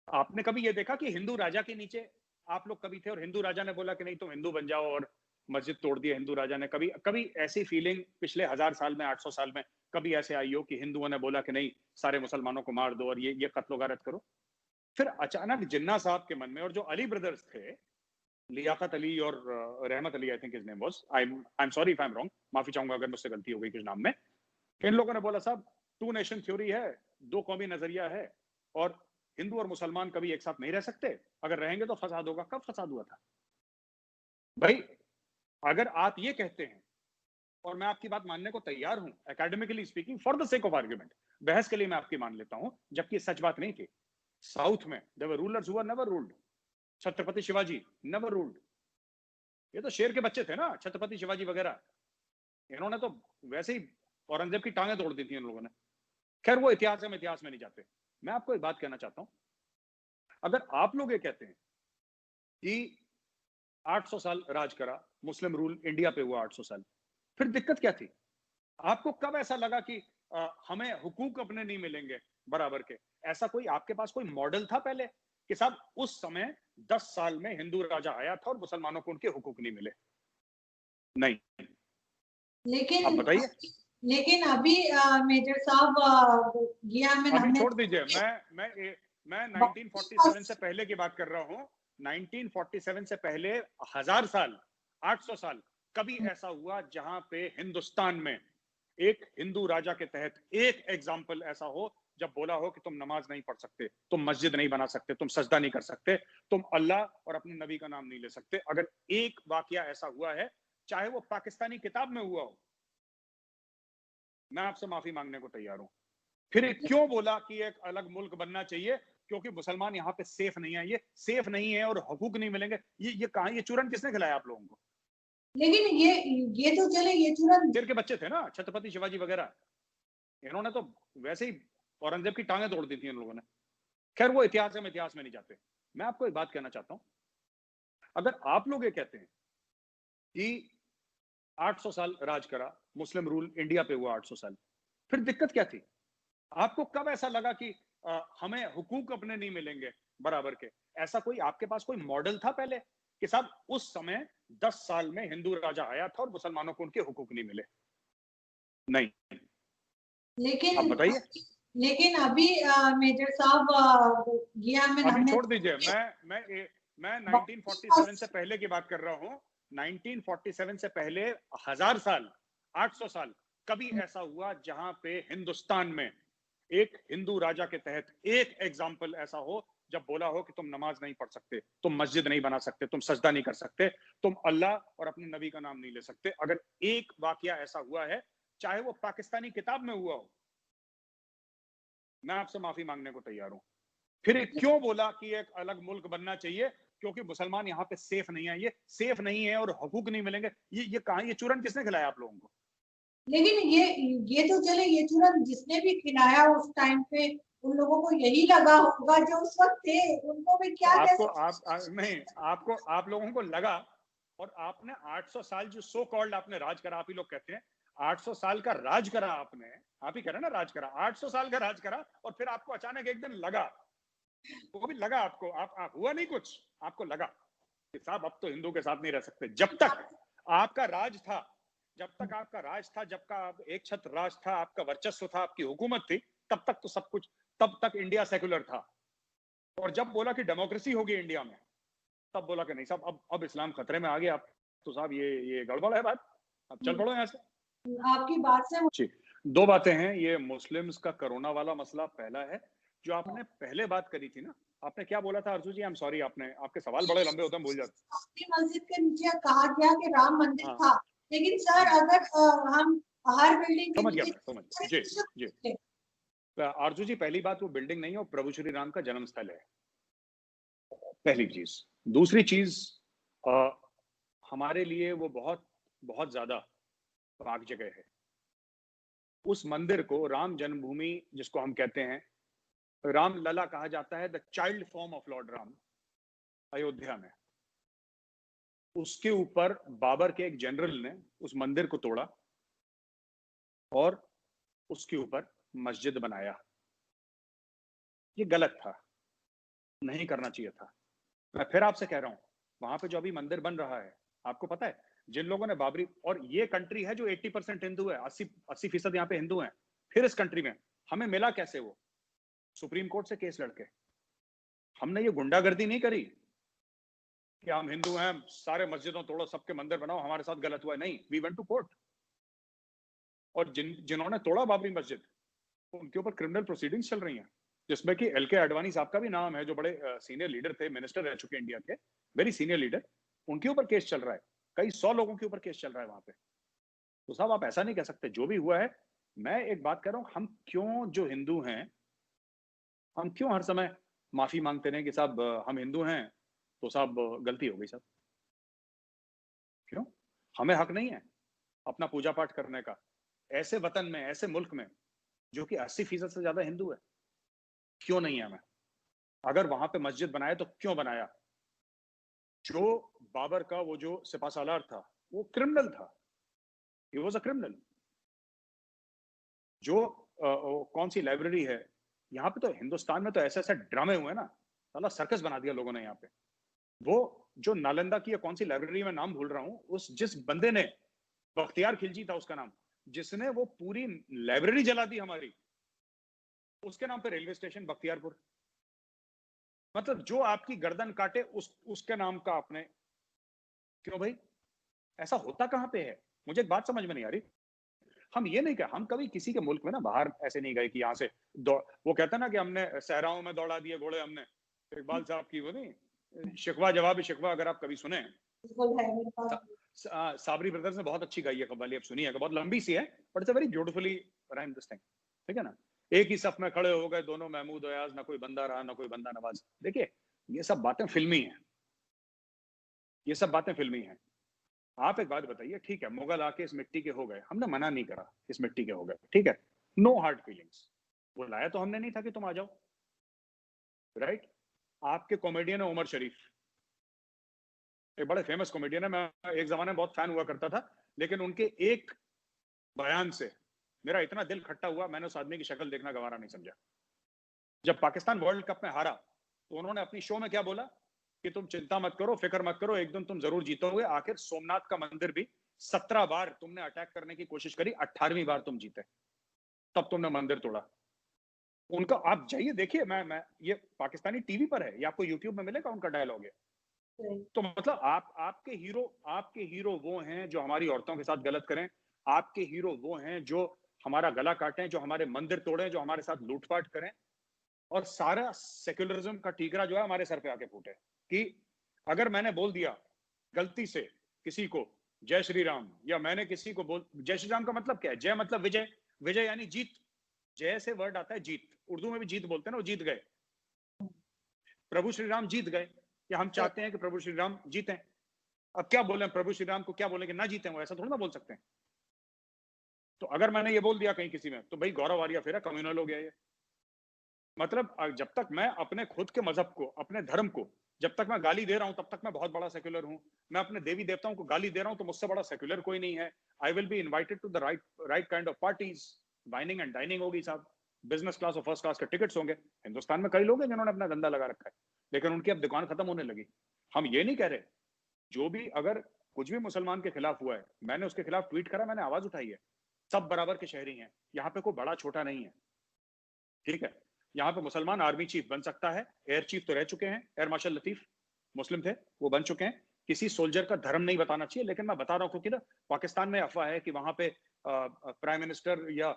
आपने कभी ये देखा कि हिंदू राजा के नीचे आप लोग कभी थे और हिंदू राजा ने बोला कि नहीं तुम हिंदू बन जाओ, और मस्जिद तोड़ दी हिंदू राजा ने? कभी कभी ऐसी फीलिंग पिछले 1000 साल में, 800 साल में कभी ऐसे आई हो कि हिंदुओं ने बोला कि नहीं सारे मुसलमानों को मार दो और ये कत्लो गारत करो? फिर अचानक जिन्ना साहब के मन में, और जो अली ब्रदर्स थे, लियाकत अली और रहमत Ali, I think his name was, I am sorry if I am wrong, माफी चाहूंगा अगर मुझसे गलती हो गई कुछ नाम में, इन लोगों ने बोला साहब टू नेशन थ्योरी है, दो कौमी नजरिया है, और हिंदू और मुसलमान कभी एक साथ नहीं रह सकते, अगर रहेंगे तो फसाद होगा। कब फसाद हुआ था भाई? अगर आप ये कहते हैं और मैं आपकी बात मानने को तैयार हूं, academically speaking, for the sake of argument, बहस के लिए मैं आपकी मान लेता हूं, जबकि ये सच बात नहीं थी। साउथ में there were rulers who were never ruled. Chhatrapati Shivaji never ruled. ये तो शेर के बच्चे थे ना, छत्रपति शिवाजी वगैरह। इन्होंने तो वैसे ही औरंगजेब की टांगें तोड़ दी थी इन लोगों ने। खैर वो इतिहास है, हम इतिहास में नहीं जाते। मैं आपको एक बात कहना चाहता हूं, अगर आप लोग ये कहते हैं कि 800 साल राज करा, मुस्लिम रूल इंडिया पे हुआ 800 साल, फिर दिक्कत क्या थी? आपको कब ऐसा लगा कि हमें हुकूक अपने नहीं मिलेंगे बराबर के? ऐसा कोई आपके पास कोई मॉडल था पहले कि साहब उस समय 10 साल में हिंदू राजा आया था और मुसलमानों को उनके हुकूक नहीं मिले? नहीं। आप लेकिन बताइए। लेकिन अभी मेजर साहब अभी हमने छोड़ दीजिए, मैं 1947 से पहले की बात कर रहा हूं। 1947 से पहले 1000 साल, 800 साल कभी ऐसा हुआ जहां पे हिंदुस्तान में एक हिंदू राजा के तहत एक एग्जाम्पल ऐसा हो जब बोला हो कि तुम नमाज नहीं पढ़ सकते, तुम मस्जिद नहीं बना सकते, तुम सजदा नहीं कर सकते, तुम अल्लाह और अपने नबी का नाम नहीं ले सकते? अगर एक वाकया ऐसा हुआ है, चाहे वो पाकिस्तानी किताब में हुआ हो, मैं आपसे माफी मांगने को तैयार हूं। फिर क्यों बोला कि एक अलग मुल्क बनना चाहिए? क्योंकि मुसलमान यहाँ पे सेफ नहीं है। ये सेफ नहीं है और हकूक नहीं मिलेंगे। ये कहां, ये चूरन किसने खिलाया आप लोगों को? लेकिन ये तो चले, ये तुरंत शेर के बच्चे थे ना, छत्रपति शिवाजी वगैरह। इन्होंने तो वैसे ही औरंगजेब की टांगें तोड़ दी थी इन लोगों ने। खैर वो इतिहास है, हम इतिहास में नहीं जाते। मैं आपको एक बात कहना चाहता हूं, अगर आप लोग ये कहते हैं कि 800 साल राज करा, मुस्लिम रूल इंडिया पे हुआ 800 साल, फिर दिक्कत क्या थी? आपको कब ऐसा लगा कि हमें हुकूक अपने नहीं मिलेंगे बराबर के? ऐसा कोई आपके पास कोई मॉडल था पहले कि साहब उस समय 10 साल में हिंदू राजा आया था और मुसलमानों को उनके हुकूक नहीं मिले? नहीं। आप लेकिन बताइए। लेकिन अभी मेजर साहब अभी हमने छोड़ दीजिए, मैं 1947 से पहले की बात कर रहा हूं। 1947 से पहले 1000 साल, 800 साल कभी ऐसा हुआ जहां पे हिंदुस्तान में एक हिंदू राजा के तहत एक एग्जाम्पल ऐसा हो जब बोला हो कि तुम नमाज नहीं पढ़ सकते, तुम मस्जिद नहीं बना सकते, तुम सजदा नहीं कर सकते, तुम अल्लाह और अपने नबी का नाम नहीं ले सकते? अगर एक वाकया ऐसा हुआ है, चाहे वो पाकिस्तानी किताब में हुआ हो, मैं आपसे माफी मांगने को तैयार हूं। फिर क्यों बोला कि एक अलग मुल्क बनना चाहिए? क्योंकि मुसलमान यहाँ पे सेफ नहीं है। ये सेफ नहीं है और हकूक नहीं मिलेंगे। ये कहां, ये चूरन किसने खिलाया आप लोगों को? लेकिन ये तो चले, ये तुरंत जिसने भी खिलाया उस टाइम पे उन लोगों को यही लगा होगा जो उस वक्त थे, उनको भी तो क्या कह आपको सकते नहीं, आपको आप लोगों को लगा। और आपने 800 साल जो सो कॉल्ड आपने राज करा, आप ही लोग कहते हैं 800 साल का राज करा आपने, आप ही कह रहे हैं ना राज करा, 800 साल का राज करा, और फिर आपको अचानक एक दिन लगा, वो भी लगा आपको, आप हुआ नहीं कुछ, आपको लगा कि साहब अब तो हिंदू के साथ नहीं रह सकते। जब तक आपका राज था, जब तक आपका राज था, जब का एक छत्र राज था, आपका वर्चस्व था, आपकी हुकूमत थी, तब तक तो सब कुछ, तब तक इंडिया सेकुलर था। और जब बोला कि डेमोक्रेसी होगी इंडिया में, तब बोला कि नहीं साहब अब इस्लाम खतरे में आ गया। आप तो साहब ये गड़बड़ है बात, अब चल पड़ो यहाँ से। आपकी बात से जी, दो बातें हैं। ये मुस्लिम्स का कोरोना वाला मसला पहला है। जो आपने पहले बात करी थी ना, आपने क्या बोला था अर्जू जी? आई एम सॉरी, आपने, आपके सवाल बड़े लंबे होते हैं, भूल जाते। बाबरी मस्जिद के नीचे कहा गया कि राम मंदिर हाँ, था, लेकिन सर अगर हम हर बिल्डिंग के समझ गया, नीचे मैं समझ जी जी। आरजू जी, पहली बात, वो बिल्डिंग नहीं है, वो प्रभु श्री राम का जन्म स्थल है, पहली चीज। दूसरी चीज, हमारे लिए वो बहुत बहुत ज्यादा पाक जगह है। उस मंदिर को राम जन्मभूमि जिसको हम कहते हैं, राम लला कहा जाता है, the child form of Lord Ram, Ayodhya में। उसके ऊपर बाबर के एक जनरल ने उस मंदिर को तोड़ा और उसके ऊपर मस्जिद बनाया। ये गलत था, नहीं करना चाहिए था। मैं फिर आपसे कह रहा हूं, वहां पे जो अभी मंदिर बन रहा है, आपको पता है जिन लोगों ने बाबरी, और ये कंट्री है जो 80% हिंदू है, 80% यहाँ पे हिंदू हैं। फिर इस कंट्री में हमें मिला कैसे? वो सुप्रीम कोर्ट से केस लड़के। हमने ये गुंडागर्दी नहीं करी कि हम हिंदू हैं, सारे मस्जिदों तोड़ो, सबके मंदिर बनाओ, हमारे साथ गलत हुआ है। नहीं, वी वेंट टू कोर्ट। और जिन्होंने तोड़ा बाबरी मस्जिद, उनके ऊपर क्रिमिनल प्रोसीडिंग्स चल रही हैं, जिसमें कि एल के आडवाणी साहब का भी नाम है, जो बड़े सीनियर लीडर थे, मिनिस्टर रह चुके इंडिया के, वेरी सीनियर लीडर। उनके ऊपर केस चल रहा है। कई 100 लोगों के ऊपर केस चल रहा है वहां पे। तो साहब आप ऐसा नहीं कह सकते, जो भी हुआ है। मैं एक बात कर रहा हूं, हम क्यों जो हिंदू हैं, हम क्यों हर समय माफी मांगते रहे कि साहब हम हिंदू हैं तो साहब गलती हो गई साहब? क्यों? हमें हक नहीं है अपना पूजा पाठ करने का ऐसे वतन में, ऐसे मुल्क में जो कि 80% से ज्यादा हिंदू है? क्यों नहीं है हमें? अगर वहां पे मस्जिद बनाया तो क्यों बनाया? जो बाबर का वो जो सिपा सालार था वो क्रिमिनल था, ही वॉज अ क्रिमिनल। जो कौन सी लाइब्रेरी है यहाँ पे, तो हिंदुस्तान में तो ऐसे ऐसे ड्रामे हुए ना, साला सर्कस बना दिया लोगों ने यहाँ पे। वो जो नालंदा की कौन सी लाइब्रेरी में नाम भूल रहा हूँ, उस जिस बंदे ने, बख्तियार खिलजी था उसका नाम, जिसने वो पूरी लाइब्रेरी जला दी हमारी, उसके नाम पे रेलवे स्टेशन बख्तियारपुर। मतलब जो आपकी गर्दन काटे उसके नाम का आपने, क्यों भाई? ऐसा होता कहां पे है? मुझे एक बात समझ में नहीं आ रही। हम ये नहीं कह, हम कभी किसी के मुल्क में ना बाहर ऐसे नहीं गए कि यहाँ से वो कहता ना कि हमने सहराओं में दौड़ा दिए घोड़े हमने, इकबाल साहब की वो नहीं, शिकवा जवाब शिकवा, अगर आप कभी सुने। बिल्कुल है मेरे पास। साबरी ब्रदर्स ने बहुत अच्छी गाई है कव्वाली, अब सुनिए, बहुत लंबी सी है but it's a very beautifully rhyme this thing, ठीक है ना। एक ही सफ में खड़े हो गए दोनों महमूद अयाज, ना कोई बंदा रहा ना कोई बंदा नवाज। देखिए ये सब बातें फिल्मी हैं, ये सब बातें फिल्मी हैं। आप एक बात बताइए, ठीक है मुगल आके इस मिट्टी के हो गए, हमने मना नहीं करा इस मिट्टी के हो गए, ठीक है, नो हार्ड फीलिंग्स। वो लाया तो हमने नहीं था कि तुम आ जाओ, राइट। आपके कॉमेडियन है उमर शरीफ, एक बड़े फेमस कॉमेडियन है, मैं एक जमाने में बहुत फैन हुआ करता था, लेकिन उनके एक बयान से मेरा इतना दिल खट्टा हुआ, मैंने उस आदमी की शक्ल देखना गवारा नहीं समझा। जब पाकिस्तान वर्ल्ड कप में हारा तो उन्होंने अपनी शो में क्या बोला कि तुम चिंता मत करो, फिक्र मत करो, एक दिन तुम जरूर जीतोगे। आखिर सोमनाथ का मंदिर भी 17 बार तुमने अटैक करने की कोशिश करी, 18वीं बार तुम जीते, तब तुमने मंदिर तोड़ा। उनका आप जाइए देखिए, मैं ये पाकिस्तानी टीवी पर है, ये आपको यूट्यूब में मिलेगा उनका डायलॉग है। तो मतलब आपके हीरो वो हैं जो हमारी औरतों के साथ गलत करें, आपके हीरो वो हैं जो हमारा गला काटें, जो हमारे मंदिर तोड़ें, जो हमारे साथ लूटपाट करें, और सारा सेक्युलरिज्म का ठीकरा जो है हमारे सर पे आके फूटे। कि अगर मैंने बोल दिया गलती से किसी को जय श्री राम, या मैंने किसी को बोल, जय श्री राम का मतलब क्या है? जय मतलब विजय, विजय यानी जीत, जय से वर्ड आता है जीत, उर्दू में भी जीत बोलते हैं ना, वो जीत गए, प्रभु श्री राम जीत गए, या हम चाहते हैं कि प्रभु श्री राम जीते। अब क्या बोले प्रभु श्री राम को, क्या बोले कि ना जीते, वो ऐसा थोड़ा ना बोल सकते हैं। तो अगर मैंने ये बोल दिया कहीं किसी में, तो भाई गौरव आर्या फेरा कम्युनल हो गया ये। मतलब जब तक मैं अपने खुद के मजहब को, अपने धर्म को, जब तक मैं गाली दे रहा हूं तब तक मैं बहुत बड़ा सेक्युलर हूं। मैं अपने देवी देवताओं को गाली दे रहा हूं तो मुझसे बड़ा सेक्युलर कोई नहीं है। I will be invited to the right kind of parties, wining and dining होगी साहब, बिजनेस क्लास और फर्स्ट क्लास के टिकट्स होंगे। हिंदुस्तान में कई लोग हैं जिन्होंने अपना धंधा लगा रखा है, लेकिन उनकी अब दुकान खत्म होने लगी। हम ये नहीं कह रहे, जो भी अगर कुछ भी मुसलमान के खिलाफ हुआ है, मैंने उसके खिलाफ ट्वीट करा, मैंने आवाज उठाई है। सब बराबर के शहरी हैं, यहाँ पे कोई बड़ा छोटा नहीं है, ठीक है। यहाँ पे मुसलमान आर्मी चीफ बन सकता है, एयर चीफ तो रह चुके हैं, एयर मार्शल लतीफ मुस्लिम थे, वो बन चुके हैं। किसी सोल्जर का धर्म नहीं बताना चाहिए, लेकिन मैं बता रहा हूँ क्योंकि ना पाकिस्तान में अफवाह है कि वहां पे प्राइम मिनिस्टर या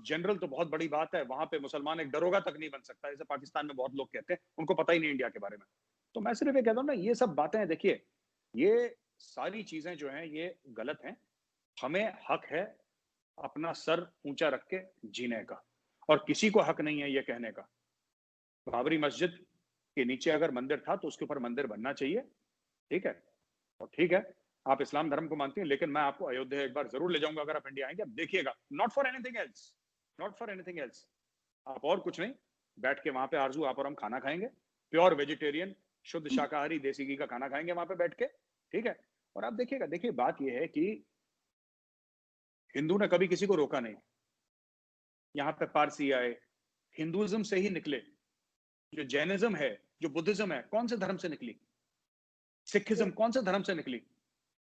जनरल तो बहुत बड़ी बात है, वहां पे मुसलमान एक दरोगा तक नहीं बन सकता, जैसे पाकिस्तान में बहुत लोग कहते हैं, उनको पता ही नहीं इंडिया के बारे में। तो मैं सिर्फ ये कहता हूँ ना, ये सब बातें देखिए, ये सारी चीजें जो हैं ये गलत हैं। हमें हक है अपना सर ऊंचा रख के जीने का, और किसी को हक नहीं है ये कहने का बाबरी मस्जिद के नीचे अगर मंदिर था तो उसके ऊपर मंदिर बनना चाहिए, ठीक है। और ठीक है, आप इस्लाम धर्म को मानती हैं, लेकिन मैं आपको अयोध्या एक बार जरूर ले जाऊंगा अगर आप इंडिया आएंगे, आप देखिएगा। Not for anything else, not for anything else, आप और कुछ नहीं, बैठ के वहां पे आरजू आप और हम खाना खाएंगे, प्योर वेजिटेरियन, शुद्ध शाकाहारी देसी घी का खाना खाएंगे वहां पे बैठ के, ठीक है। और आप देखिएगा, देखिए बात यह है कि हिंदू ने कभी किसी को रोका नहीं। यहाँ पे पारसी आए, हिंदुइज्म से ही निकले। जो जैनिज्म है, जो बुद्धिज्म है, कौन से धर्म से निकली? सिखिज्म कौन से धर्म से निकली?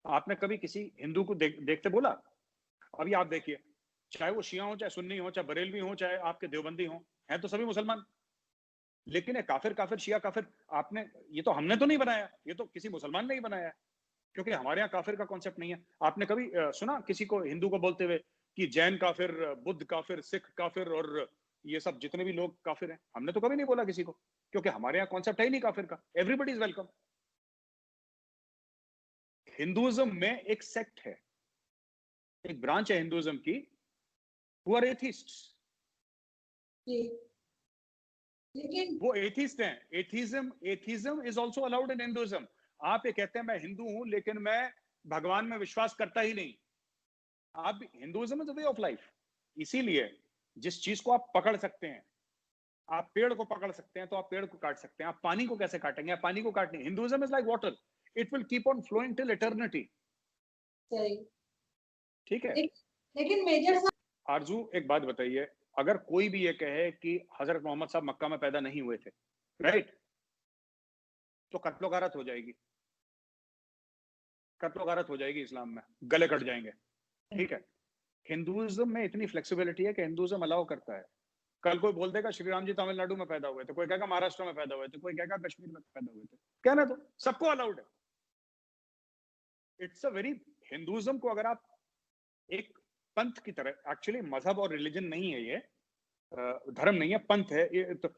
आपने कभी किसी हिंदू को देखते बोला? अभी आप देखिए, चाहे वो शिया हो, चाहे सुन्नी हो, चाहे बरेलवी हो, चाहे आपके देवबंदी हो, हैं तो सभी मुसलमान। लेकिन ये काफिर काफिर शिया काफिर, आपने, ये तो हमने तो नहीं बनाया, ये तो किसी मुसलमान ने ही बनाया है, क्योंकि हमारे यहाँ काफिर का कॉन्सेप्ट नहीं है। आपने कभी सुना किसी को, हिंदू को बोलते हुए कि जैन काफिर, बुद्ध काफिर, सिख काफिर और ये सब जितने भी लोग काफिर हैं? हमने तो कभी नहीं बोला किसी को, क्योंकि हमारे यहाँ कॉन्सेप्ट है ही नहीं काफिर का, एवरीबडी इज वेलकम। हिंदुइज्म में एक सेक्ट है, एक ब्रांच है हिंदुइज्म की, who are atheists. लेकिन वो एथिस्ट हैं. Atheism is also allowed in Hinduism. आप ये कहते हैं मैं हिंदू हूं लेकिन मैं भगवान में विश्वास करता ही नहीं. आप Hinduism is a way of life. इसीलिए जिस चीज को आप पकड़ सकते हैं, आप पेड़ को पकड़ सकते हैं तो आप पेड़ को काट सकते हैं. आप पानी को कैसे काटेंगे? आप पानी को काटने. Hinduism is like water, it will keep on flowing till eternity. सही. ठीक है. लेकिन मेजर साहब, आरजू एक बात बताइए, अगर कोई भी ये कहे कि हजरत मोहम्मद साहब मक्का में पैदा नहीं हुए थे, राइट, तो कत्लो गारत हो जाएगी. कत्लो गारत हो जाएगी इस्लाम में, गले कट जाएंगे. ठीक है. हिंदुइज्म में इतनी फ्लेक्सिबिलिटी है कि हिंदुइज्म अलाउ करता है. कल कोई बोल देगा श्री राम जी तमिलनाडु में पैदा हुए थे, कोई कहेगा महाराष्ट्र में पैदा हुए थे, कोई कहेगा कश्मीर में पैदा हुए थे. कहना तो सबको अलाउड है. इट्स अ वेरी, हिंदुइज्म को अगर आप एक पंथ की तरह, एक्चुअली मजहब और रिलीजन नहीं है, ये धर्म नहीं है, पंथ है ये. तो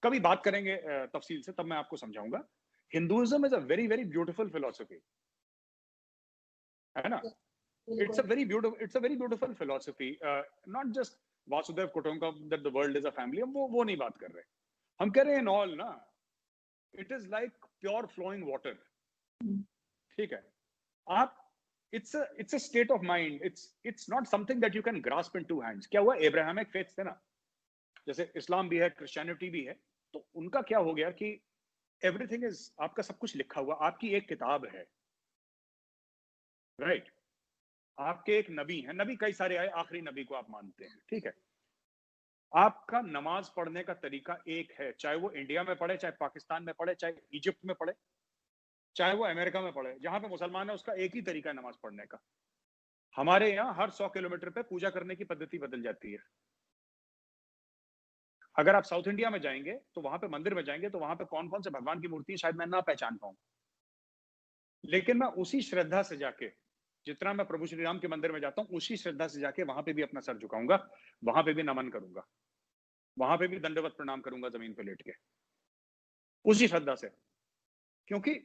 कभी बात करेंगे तफसील से, तब मैं आपको समझाऊंगा. Hinduism is a very very beautiful philosophy, है ना. It's a very beautiful philosophy. Not just वासुदेव कुटुंबकम that the world is a family. हम वो नहीं बात कर रहे. हम कह रहे हैं इन ऑल ना, it is like pure flowing water. ठीक है. आप it's a state of mind. It's not something that you can grasp in two hands. क्या हुआ, एब्राहमिक फेथ थे ना, जैसे इस्लाम भी है, क्रिश्चियनिटी भी है, तो उनका क्या हो गया कि एवरीथिंग इज, आपका सब कुछ लिखा हुआ, आपकी एक किताब है, राइट. आपके एक नबी है, नबी कई सारे आए, आखिरी नबी को आप मानते हैं, ठीक है. आपका नमाज पढ़ने का तरीका एक है, चाहे वो इंडिया में पढ़े, चाहे पाकिस्तान में पढ़े, चाहे इजिप्ट में पढ़े, चाहे वो अमेरिका में पढ़े. जहां पे मुसलमान है उसका एक ही तरीका है नमाज पढ़ने का. हमारे यहाँ हर 100 किलोमीटर पे पूजा करने की पद्धति बदल जाती है. अगर आप साउथ इंडिया में जाएंगे तो वहां पे मंदिर में जाएंगे तो वहां पे कौन कौन से भगवान की मूर्ति है शायद मैं ना पहचान पाऊं, लेकिन मैं उसी श्रद्धा से जाके, जितना मैं प्रभु श्री राम के मंदिर में जाता हूं, उसी श्रद्धा से जाके वहां पे भी अपना सर झुकाऊंगा, वहां पे भी नमन करूंगा, वहां पे भी दंडवत प्रणाम करूंगा जमीन पे लेट के, उसी श्रद्धा से. क्योंकि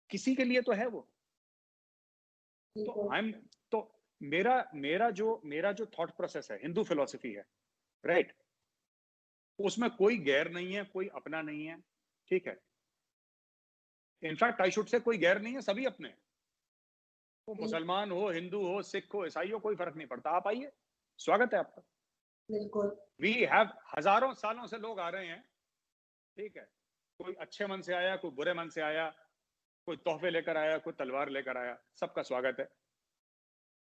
किसी के लिए तो है वो. तो मेरा जो थॉट प्रोसेस है, हिंदू फिलॉसफी है, राइट, उसमें कोई गैर नहीं है, कोई अपना नहीं है. ठीक है. इनफैक्ट आई शुड से कोई गैर नहीं है, सभी अपने. वो मुसलमान हो, हिंदू हो, सिख हो, ईसाई हो, कोई फर्क नहीं पड़ता. आप आइए, स्वागत है आपका. बिल्कुल. वी हैव, हजारों सालों से लोग आ रहे हैं. ठीक है. कोई अच्छे मन से आया, कोई बुरे मन से आया, कोई तोहफे लेकर आया, कोई तलवार लेकर आया, सबका स्वागत है.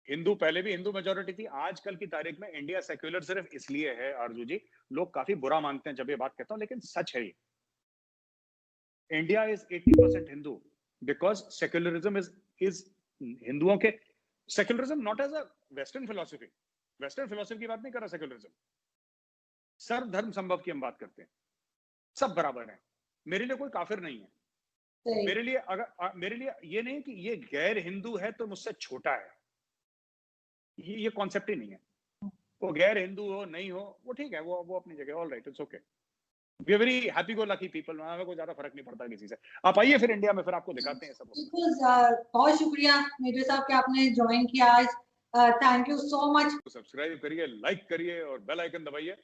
हिंदू पहले भी हिंदू मेजोरिटी थी. आजकल की तारीख में इंडिया सेक्युलर सिर्फ इसलिए है आरजू जी, लोग काफी बुरा मानते हैं जब ये बात कहता हूं, लेकिन सच है ये. India is 80% Hindu because secularism is हिंदुओं के, secularism not as a western philosophy. Western philosophy की बात नहीं कर रहा सेक्युलरिज्म. सर्व धर्म संभव की हम बात करते हैं. सब बराबर है. मेरे लिए कोई काफिर नहीं है. मेरे लिए ये नहीं कि ये गैर हिंदू है तो मुझसे छोटा है, ये कॉन्सेप्ट ही नहीं है. वो गैर हिंदू हो नहीं हो वो ठीक है, वो अपनी जगह, all right, it's okay. We are very happy go lucky people. हमें कोई ज्यादा फर्क नहीं पड़ता किसी से. आप आइए फिर इंडिया में, फिर आपको दिखाते हैं सब. बहुत शुक्रिया मेजर साहब कि आपने ज्वाइन किया आज. Thank you so much. Subscribe करिए, लाइक करिए और बेल आइकन दबाइए.